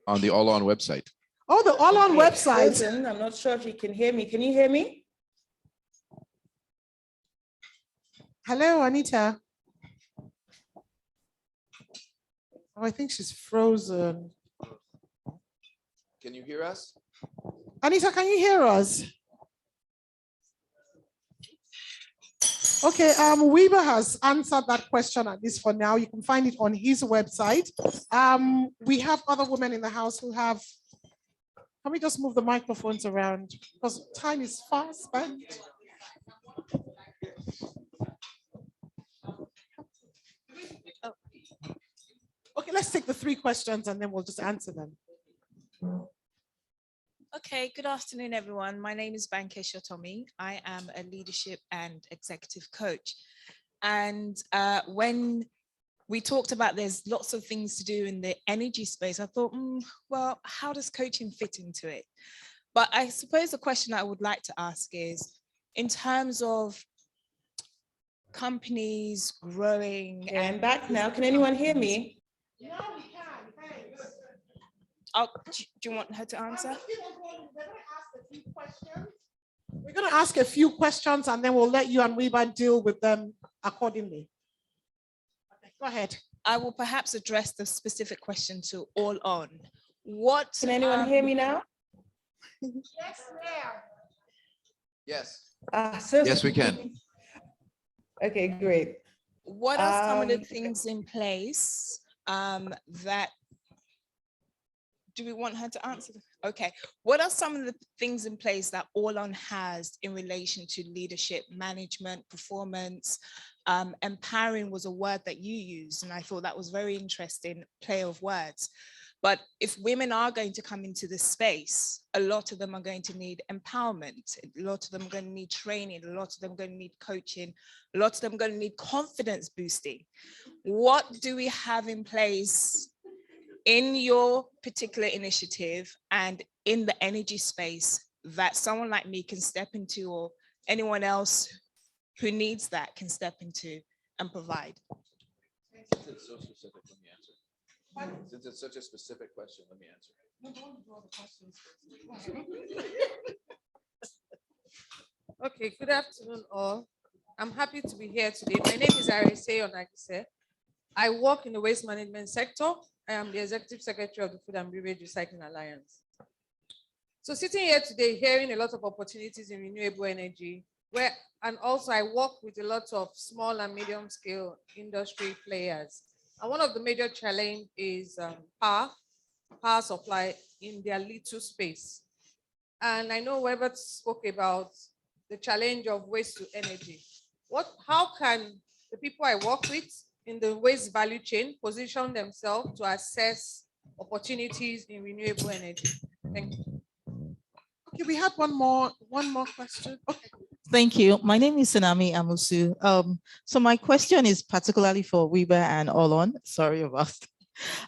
On the All On website. Oh, the All On website. Listen, I'm not sure if you can hear me. Can you hear me? Hello, Anita. Oh, I think she's frozen. Can you hear us? Anita, can you hear us? Okay, Weber has answered that question, at least for now. You can find it on his website. We have other women in the house who have, can we just move the microphones around? Because time is fast spent. Okay, let's take the 3 questions and then we'll just answer them. Okay, good afternoon, everyone. My name is Bankesha Tommy. I am a leadership and executive coach. And when we talked about there's lots of things to do in the energy space, I thought, well, how does coaching fit into it? But I suppose the question I would like to ask is, in terms of companies growing. Okay, I'm back now. Can anyone hear me? Yeah, we can. Thanks. Oh, do you want her to answer? We're going to ask a few questions and then we'll let you and Weber deal with them accordingly. Okay, go ahead. I will perhaps address the specific question to All On. What? Can anyone hear me now? Yes, ma'am. Yes. Yes, we can. Okay, great. What are some of the things in place that, do we want her to answer? Okay. What are some of the things in place that All On has in relation to leadership, management, performance? Empowering was a word that you used, and I thought that was very interesting, play of words. But if women are going to come into this space, a lot of them are going to need empowerment. A lot of them are going to need training. A lot of them are going to need coaching. A lot of them are going to need confidence boosting. What do we have in place in your particular initiative and in the energy space that someone like me can step into, or anyone else who needs that can step into and provide? Since it's such a specific question, let me answer. Okay, good afternoon all. I'm happy to be here today. My name is Arise Onagise. I work in the waste management sector. I am the Executive Secretary of the Food and Beverage Recycling Alliance. So sitting here today, hearing a lot of opportunities in renewable energy, and also I work with a lot of small and medium scale industry players. And one of the major challenges is power supply in their little space. And I know Weber spoke about the challenge of waste to energy. How can the people I work with in the waste value chain position themselves to assess opportunities in renewable energy? Thank you. Okay, we have one more question. Okay. Thank you. My name is Tsunami Amusu. So my question is particularly for Weber and All On. Sorry about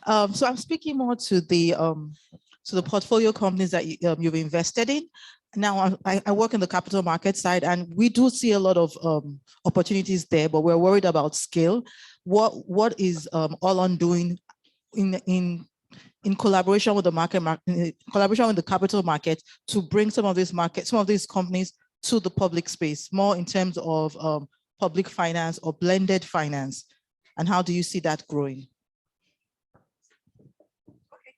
that. So I'm speaking more to the portfolio companies that you've invested in. Now I work in the capital market side, and we do see a lot of opportunities there, but we're worried about scale. What is All On doing in collaboration with the collaboration with the capital market to bring some of these companies to the public space, more in terms of public finance or blended finance? And how do you see that growing? Okay.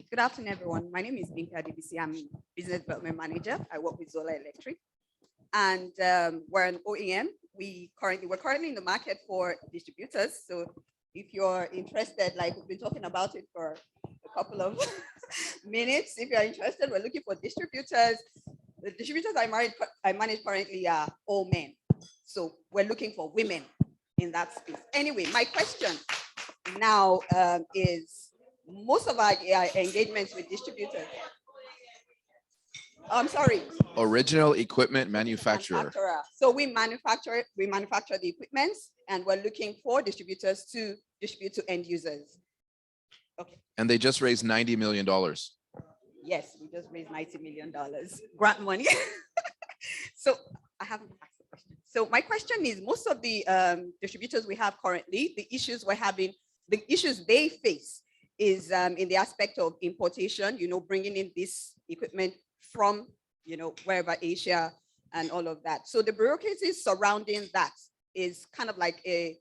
Good afternoon, everyone. My name is Binka DBC. I'm Business Development Manager. I work with Zola Electric. And we're an OEM. We're currently in the market for distributors. So if you're interested, like we've been talking about it for a couple of minutes, if you're interested, we're looking for distributors the distributors I manage currently are all men. So we're looking for women in that space. Anyway, my question now is most of our engagements with distributors. I'm sorry. Original equipment manufacturer. Manufacturer. So we manufacture the equipment, and we're looking for distributors to distribute to end users. Okay. And they just raised $90 million. Yes, we just raised $90 million grant money. So I haven't asked the question. So my question is, most of the distributors we have currently, the issues they face is in the aspect of importation, bringing in this equipment from, wherever, Asia and all of that. So the bureaucracy surrounding that is kind of like a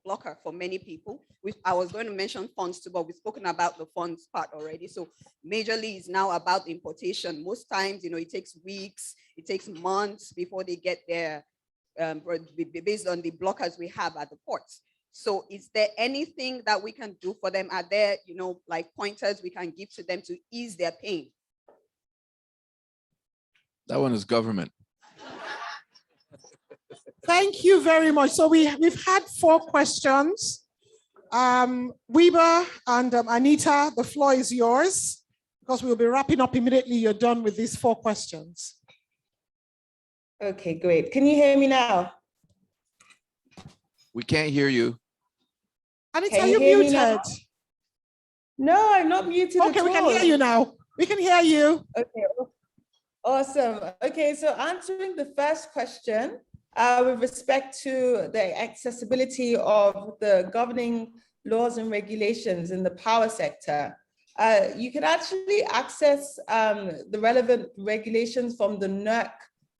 blocker for many people. I was going to mention funds too, but we've spoken about the funds part already. So majorly is now about importation. Most times, it takes weeks, it takes months before they get there, based on the blockers we have at the ports. So is there anything that we can do for them? Are there, like pointers we can give to them to ease their pain? That one is government. Thank you very much. So we've had 4 questions. WIMBIZ and Anita, the floor is yours, because we'll be wrapping up immediately you're done with these 4 questions. Okay, great. Can you hear me now? We can't hear you. Anita, are you muted? No, I'm not muted. Okay, we can hear you now. We can hear you. Okay, awesome. Okay, so answering the first question, with respect to the accessibility of the governing laws and regulations in the power sector, you can actually access the relevant regulations from the NERC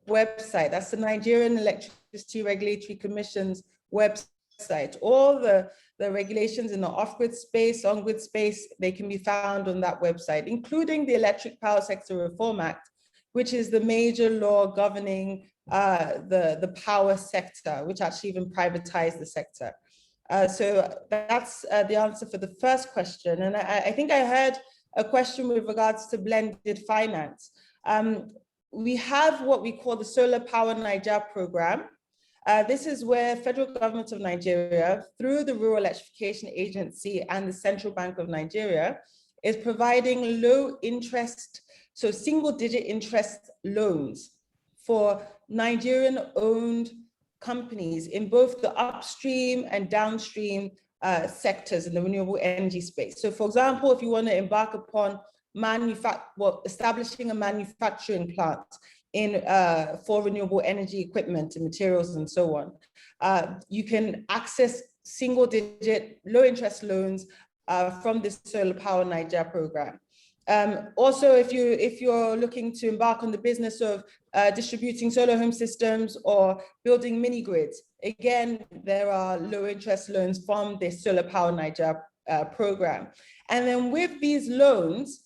website. That's the Nigerian Electricity Regulatory Commission's website. All the regulations in the off-grid space, on-grid space, they can be found on that website, including the Electric Power Sector Reform Act, which is the major law governing the power sector, which actually even privatized the sector. So that's the answer for the first question. And I think I heard a question with regards to blended finance. We have what we call the Solar Power Niger program. This is where federal government of Nigeria, through the Rural Electrification Agency and the Central Bank of Nigeria, is providing low interest, so single-digit interest loans for Nigerian-owned companies in both the upstream and downstream sectors in the renewable energy space. So for example, if you want to embark upon establishing a manufacturing plant for renewable energy equipment and materials and so on, you can access single-digit low-interest loans from the Solar Power Niger program. Also, if you're looking to embark on the business of distributing solar home systems or building mini grids, again, there are low interest loans from the Solar Power Niger program. And then with these loans,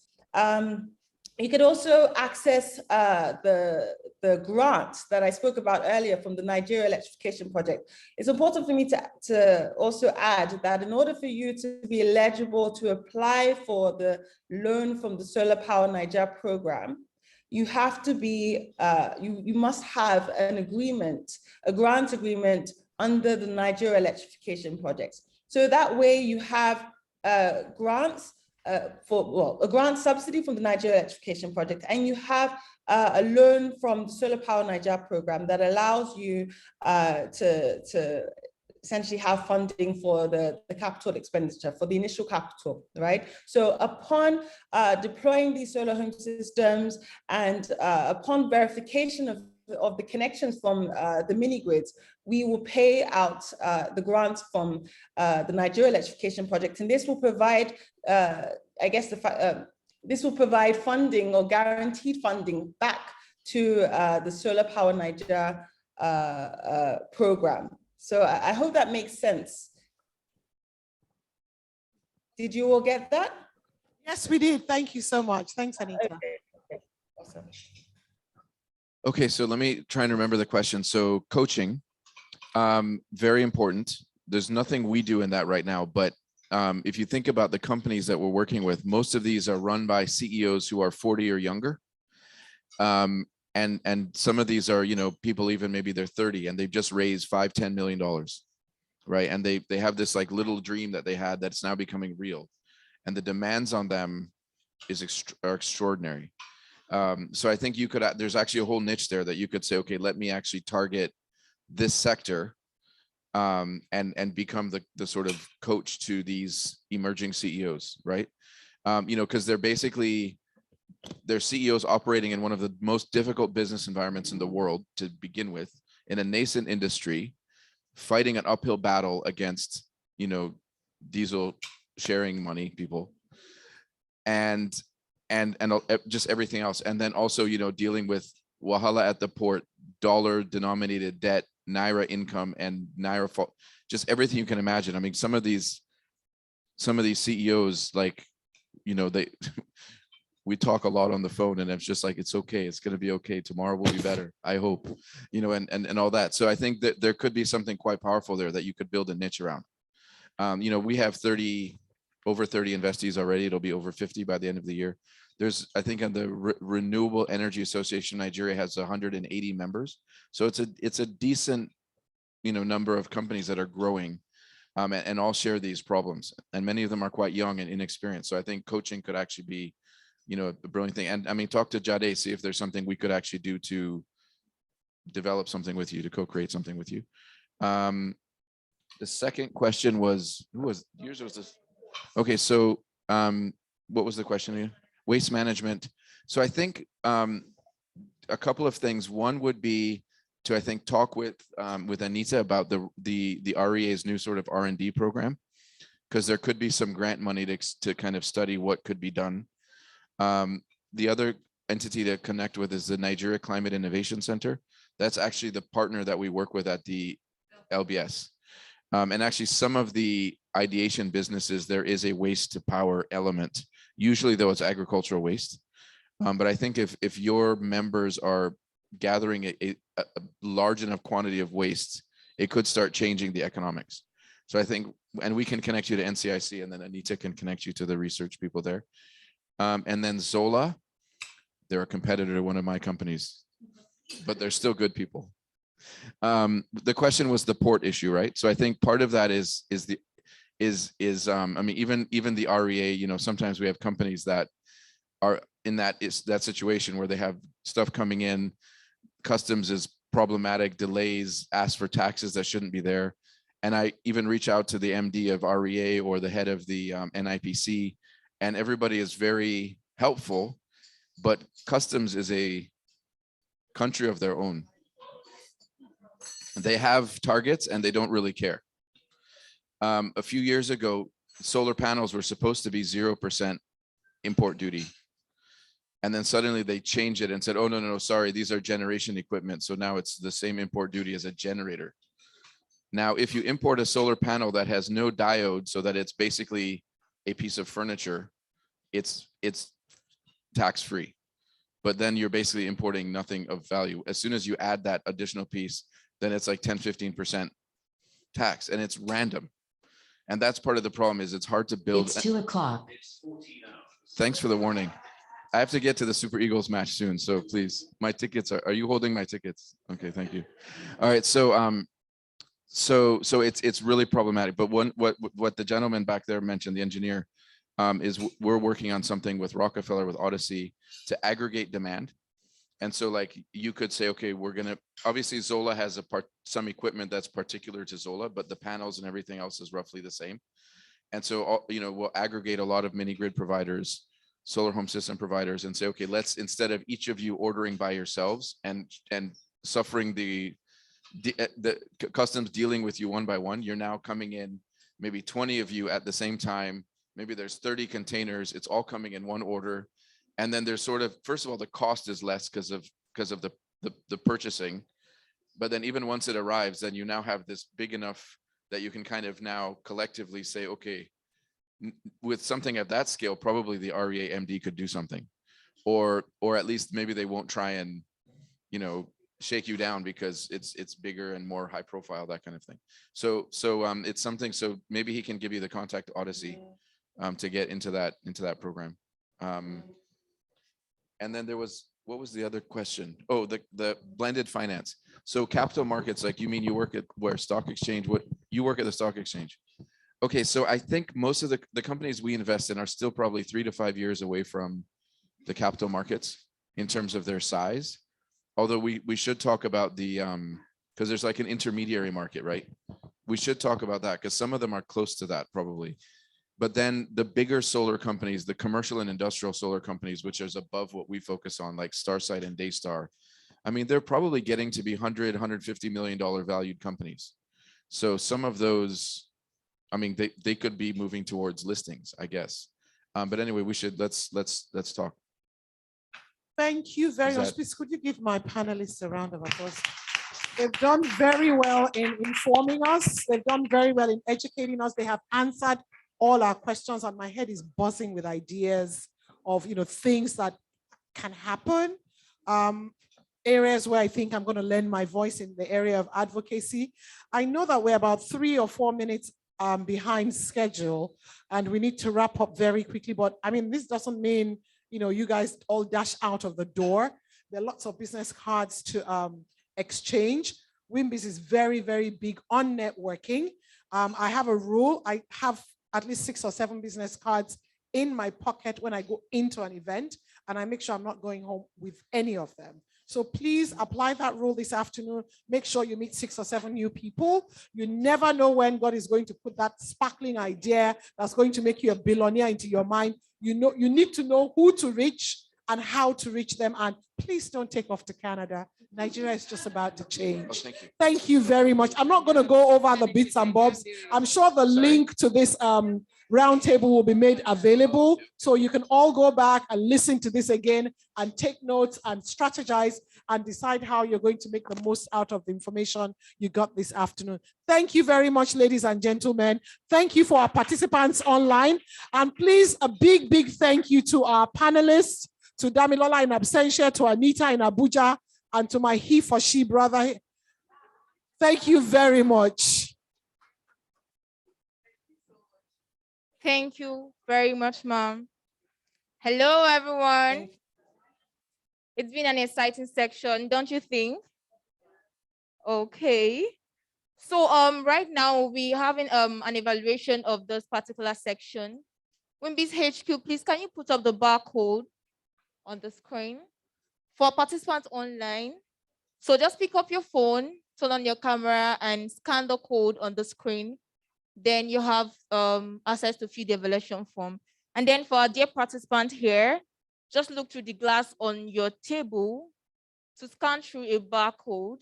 you could also access the grants that I spoke about earlier from the Nigeria Electrification Project. It's important for me to also add that in order for you to be eligible to apply for the loan from the Solar Power Niger program, you have to be, you must have an agreement, a grant agreement under the Nigeria Electrification Project. So that way you have grants a grant subsidy from the Nigeria Electrification Project, and you have a loan from the Solar Power Niger program that allows you to essentially have funding for the capital expenditure, for the initial capital, right? So upon deploying these solar home systems and upon verification of the connections from the mini grids, we will pay out the grants from the Nigeria Electrification Project, and this will provide, this will provide funding or guaranteed funding back to the Solar Power Niger program. So I hope that makes sense. Did you all get that? Yes, we did. Thank you so much. Thanks, Anita. Okay. Awesome. Okay, so let me try and remember the question. So coaching, very important. There's nothing we do in that right now, but if you think about the companies that we're working with, most of these are run by CEOs who are 40 or younger. and some of these are, you know, people even maybe they're 30 and they've just raised $5-10 million, right? And they have this like little dream that they had that's now becoming real, and the demands on them are extraordinary. So I think you could, there's actually a whole niche there that you could say, okay, let me actually target this sector, and become the sort of coach to these emerging CEOs, right? You know, because they're CEOs operating in one of the most difficult business environments in the world to begin with, in a nascent industry, fighting an uphill battle against, you know, diesel sharing money people, and just everything else. And then also, you know, dealing with wahala at the port, dollar denominated debt, Naira income, and Naira just everything you can imagine. I mean, some of these CEOs, like, you know, we talk a lot on the phone, and it's just like, it's okay, it's going to be okay, tomorrow will be better, I hope, you know, and all that. So I think that there could be something quite powerful there that you could build a niche around. You know, we have over 30 investees already. It'll be over 50 by the end of the year. There's, I think, on the Renewable Energy Association, Nigeria has 180 members. So it's a decent, you know, number of companies that are growing, and all share these problems. And many of them are quite young and inexperienced. So I think coaching could actually be, you know, a brilliant thing. And I mean, talk to Jade, see if there's something we could actually do to develop something with you, to co-create something with you. The second question was, yours was this? Okay, so what was the question again? Waste management. So I think a couple of things. One would be to, I think, talk with Anita about the REA's new sort of R&D program, because there could be some grant money to kind of study what could be done. The other entity to connect with is the Nigeria Climate Innovation Center. That's actually the partner that we work with at the LBS. And actually some of the ideation businesses, there is a waste to power element. Usually though, it's agricultural waste. But I think if your members are gathering a large enough quantity of waste, it could start changing the economics. So I think, and we can connect you to NCIC, and then Anita can connect you to the research people there. And then Zola, they're a competitor to one of my companies, but they're still good people. The question was the port issue, right? So I think part of that is I mean, even the REA, you know, sometimes we have companies that are in that situation where they have stuff coming in, customs is problematic, delays, ask for taxes that shouldn't be there. And I even reach out to the MD of REA or the head of the NIPC, and everybody is very helpful, but customs is a country of their own. They have targets and they don't really care. A few years ago, solar panels were supposed to be 0% import duty. And then suddenly they changed it and said, oh, no, sorry, these are generation equipment. So now it's the same import duty as a generator. Now, if you import a solar panel that has no diode, so that it's basically a piece of furniture, it's tax-free. But then you're basically importing nothing of value. As soon as you add that additional piece, then it's like 10-15% tax, and it's random. And that's part of the problem, is it's hard to build. It's 2 o'clock. Thanks for the warning. I have to get to the Super Eagles match soon, so please, my tickets are you holding my tickets? Okay, thank you. All right, so it's really problematic. But what the gentleman back there mentioned, the engineer, is we're working on something with Rockefeller, with Odyssey, to aggregate demand. And so like you could say, okay, we're gonna, obviously Zola has some equipment that's particular to Zola, but the panels and everything else is roughly the same. And so, you know, we'll aggregate a lot of mini grid providers, solar home system providers, and say, okay, let's, instead of each of you ordering by yourselves and suffering the customs dealing with you one by one, you're now coming in, maybe 20 of you at the same time. Maybe there's 30 containers, it's all coming in one order. And then there's sort of, first of all, the cost is less because of the purchasing. But then even once it arrives, then you now have this big enough that you can kind of now collectively say, okay, with something at that scale, probably the REA MD could do something, or at least maybe they won't try and, you know, shake you down because it's bigger and more high profile, that kind of thing. So it's something, so maybe he can give you the contact Odyssey to get into that program. And then there was what was the other question? Oh, the blended finance. So capital markets, like you mean you work at where stock exchange, what you work at the stock exchange? Okay, so I think most of the companies we invest in are still probably 3 to 5 years away from the capital markets in terms of their size. Although we should talk about the because there's like an intermediary market, right? We should talk about that because some of them are close to that probably. But then the bigger solar companies, the commercial and industrial solar companies, which is above what we focus on, like Starsight and Daystar, I mean, they're probably getting to be $100–150 million valued companies. So some of those, I mean, they could be moving towards listings, I guess. But anyway, we should let's talk. Thank you very Is much. that- Please, could you give my panelists a round of applause? They've done very well in informing us. They've done very well in educating us. They have answered all our questions, and my head is buzzing with ideas of things that can happen. Areas where I think I'm going to lend my voice in the area of advocacy. I know that we're about 3 or 4 minutes behind schedule, and we need to wrap up very quickly. But I mean, this doesn't mean you guys all dash out of the door. There are lots of business cards to exchange. WIMBIZ is very, very big on networking. I have a rule. I have at least 6 or 7 business cards in my pocket when I go into an event, and I make sure I'm not going home with any of them. So please apply that rule this afternoon. Make sure you meet 6 or 7 new people. You never know when God is going to put that sparkling idea that's going to make you a billionaire into your mind. You need to know who to reach and how to reach them. And please don't take off to Canada. Nigeria is just about to change. Oh, thank you. Thank you very much. I'm not going to go over the bits and bobs. I'm sure the link to this roundtable will be made available. So you can all go back and listen to this again and take notes and strategize and decide how you're going to make the most out of the information you got this afternoon. Thank you very much, ladies and gentlemen. Thank you for our participants online. And please, a big, big thank you to our panelists, to Damilola in absentia, to Anita in Abuja, and to my he for she brother. Thank you very much. Thank you very much, ma'am. Hello, everyone. It's been an exciting section, don't you think? Okay. So right now we're having an evaluation of this particular section. WIMBIZ HQ, please can you put up the barcode on the screen for participants online? So just pick up your phone, turn on your camera, and scan the code on the screen. Then you have access to fill the evaluation form. And then for our dear participant here, just look through the glass on your table to scan through a barcode.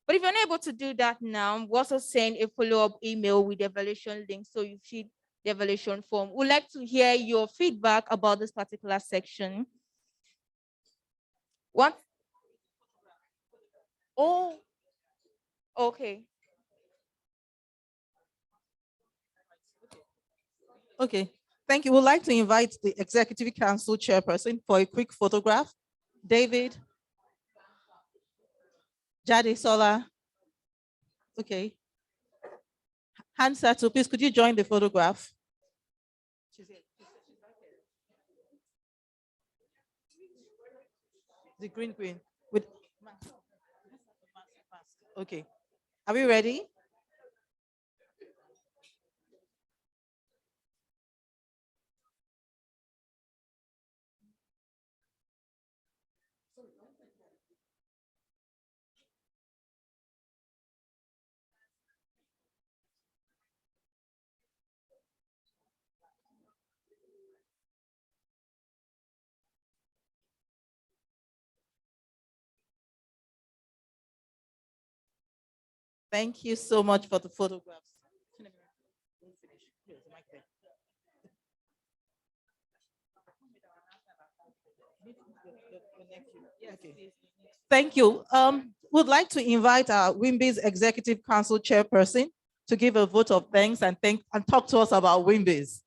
But if you're unable to do that now, we'll also send a follow-up email with the evaluation link so you fill the evaluation form. We'd like to hear your feedback about this particular section. What? Oh, okay. Okay, thank you. We'd like to invite the Executive Council Chairperson for a quick photograph. David, Jade Sola. Okay. Hansa, please, could you join the photograph? The green. With. Okay. Are we ready? Thank you so much for the photographs. Thank you. Would like to invite our WIMBIZ Executive Council Chairperson to give a vote of thanks and talk to us about WIMBIZ.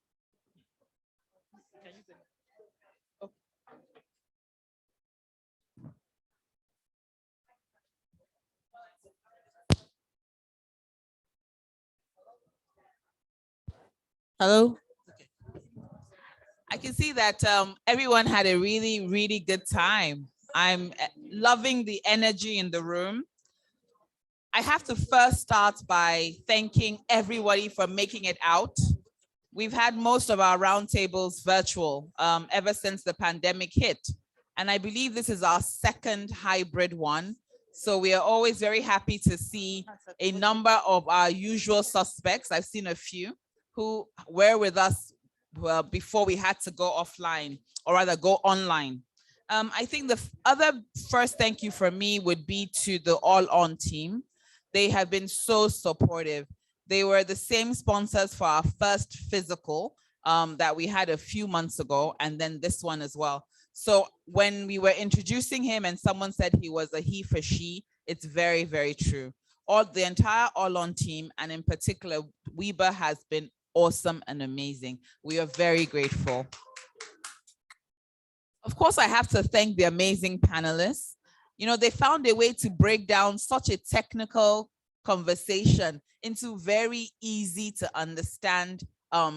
Hello. I can see that everyone had a really, really good time. I'm loving the energy in the room. I have to first start by thanking everybody for making it out. We've had most of our roundtables virtual ever since the pandemic hit. And I believe this is our second hybrid one. So we are always very happy to see a number of our usual suspects. I've seen a few who were with us before we had to go offline, or rather go online. I think the other first thank you for me would be to the All On team. They have been so supportive. They were the same sponsors for our first physical that we had a few months ago, and then this one as well. So when we were introducing him and someone said he was a he for she, it's very, very true. The entire All On team, and in particular, WIMBIZ has been awesome and amazing. We are very grateful. Of course, I have to thank the amazing panelists. You know, they found a way to break down such a technical conversation into very easy to understand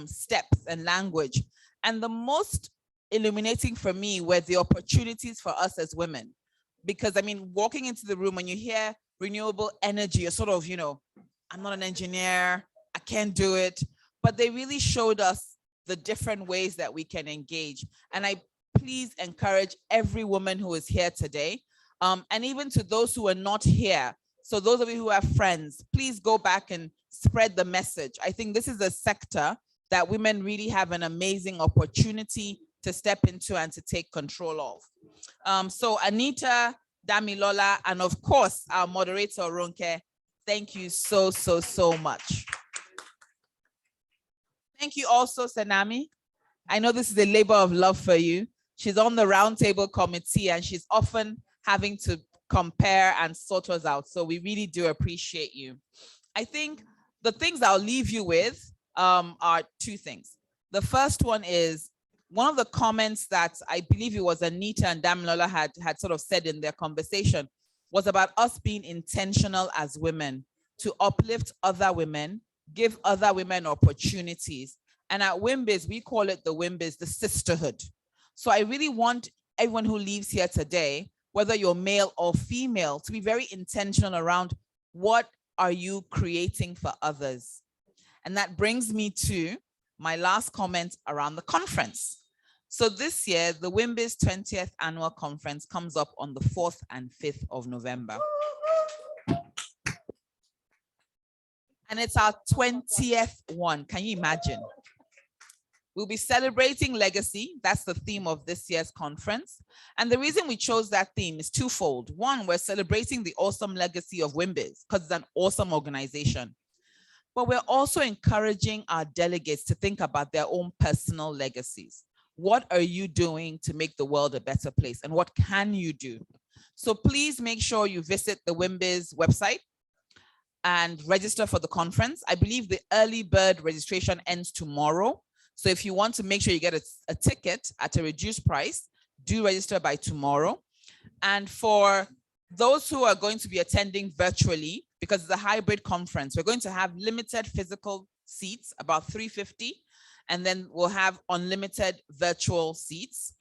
steps and language. And the most illuminating for me were the opportunities for us as women. Because I mean, walking into the room, when you hear renewable energy, you're sort of, you know, I'm not an engineer, I can't do it. But they really showed us the different ways that we can engage. And I please encourage every woman who is here today, and even to those who are not here. So those of you who have friends, please go back and spread the message. I think this is a sector that women really have an amazing opportunity to step into and to take control of. So Anita, Damilola, and of course, our moderator, Ronke, thank you so, so, so much. Thank you also, Senami. I know this is a labor of love for you. She's on the Roundtable committee and she's often having to compare and sort us out. So we really do appreciate you. I think the things I'll leave you with are two things. The first one is one of the comments that I believe it was Anita and Damilola had sort of said in their conversation was about us being intentional as women to uplift other women, give other women opportunities. And at WIMBIZ, we call it the WIMBIZ, the sisterhood. So I really want everyone who leaves here today, whether you're male or female, to be very intentional around what are you creating for others. And that brings me to my last comment around the conference. So this year, the WIMBIZ 20th annual conference comes up on the 4th and 5th of November. And it's our 20th one. Can you imagine? We'll be celebrating legacy. That's the theme of this year's conference. And the reason we chose that theme is twofold. One, we're celebrating the awesome legacy of WIMBIZ because it's an awesome organization. But we're also encouraging our delegates to think about their own personal legacies. What are you doing to make the world a better place? And what can you do? So please make sure you visit the WIMBIZ website and register for the conference. I believe the early bird registration ends tomorrow. So if you want to make sure you get a ticket at a reduced price, do register by tomorrow. And for those who are going to be attending virtually, because it's a hybrid conference, we're going to have limited physical seats, about 350, and then we'll have unlimited virtual seats.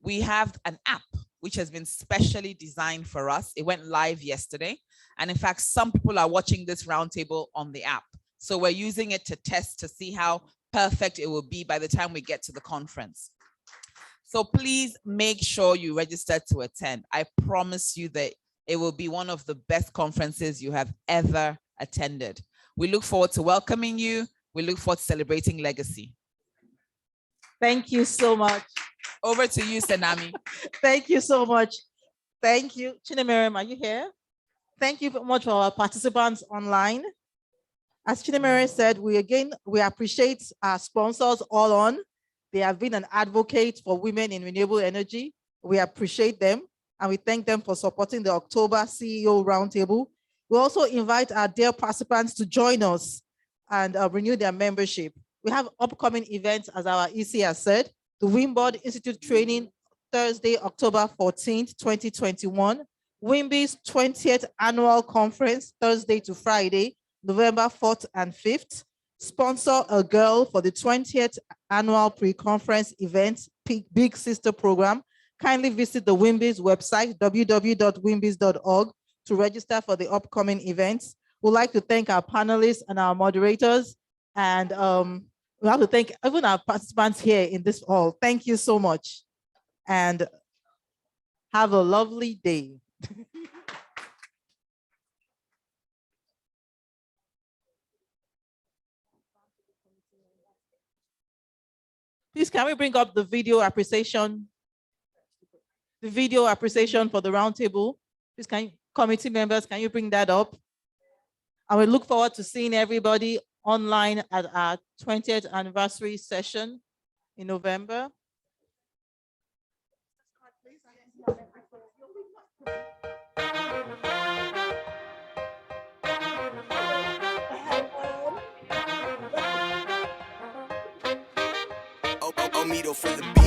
We have an app which has been specially designed for us. It went live yesterday. And in fact, some people are watching this roundtable on the app. So we're using it to test to see how perfect it will be by the time we get to the conference. So please make sure you register to attend. I promise you that it will be one of the best conferences you have ever attended. We look forward to welcoming you. We look forward to celebrating legacy. Thank you so much. Over to you, Senami. Thank you so much. Thank you. Chinemere, are you here? Thank you very much for our participants online. As Chinemere said, we appreciate our sponsors All On. They have been an advocate for women in renewable energy. We appreciate them and we thank them for supporting the October CEO Roundtable. We also invite our dear participants to join us and renew their membership. We have upcoming events, as our EC has said, the WIMBIZ Institute Training, Thursday, October 14th, 2021, WIMBIZ 20th Annual Conference, Thursday to Friday, November 4th and 5th, sponsor a girl for the 20th annual pre-conference event, Big Sister Program, kindly visit the WIMBIZ website, www.wimbiz.org, to register for the upcoming events. We'd like to thank our panelists and our moderators, and we have to thank even our participants here in this hall. Thank you so much, and have a lovely day. Please, can we bring up the video appreciation? The video appreciation for the roundtable. Please, committee members, can you bring that up? And we look forward to seeing everybody online at our 20th anniversary session in November. Omido for the beat.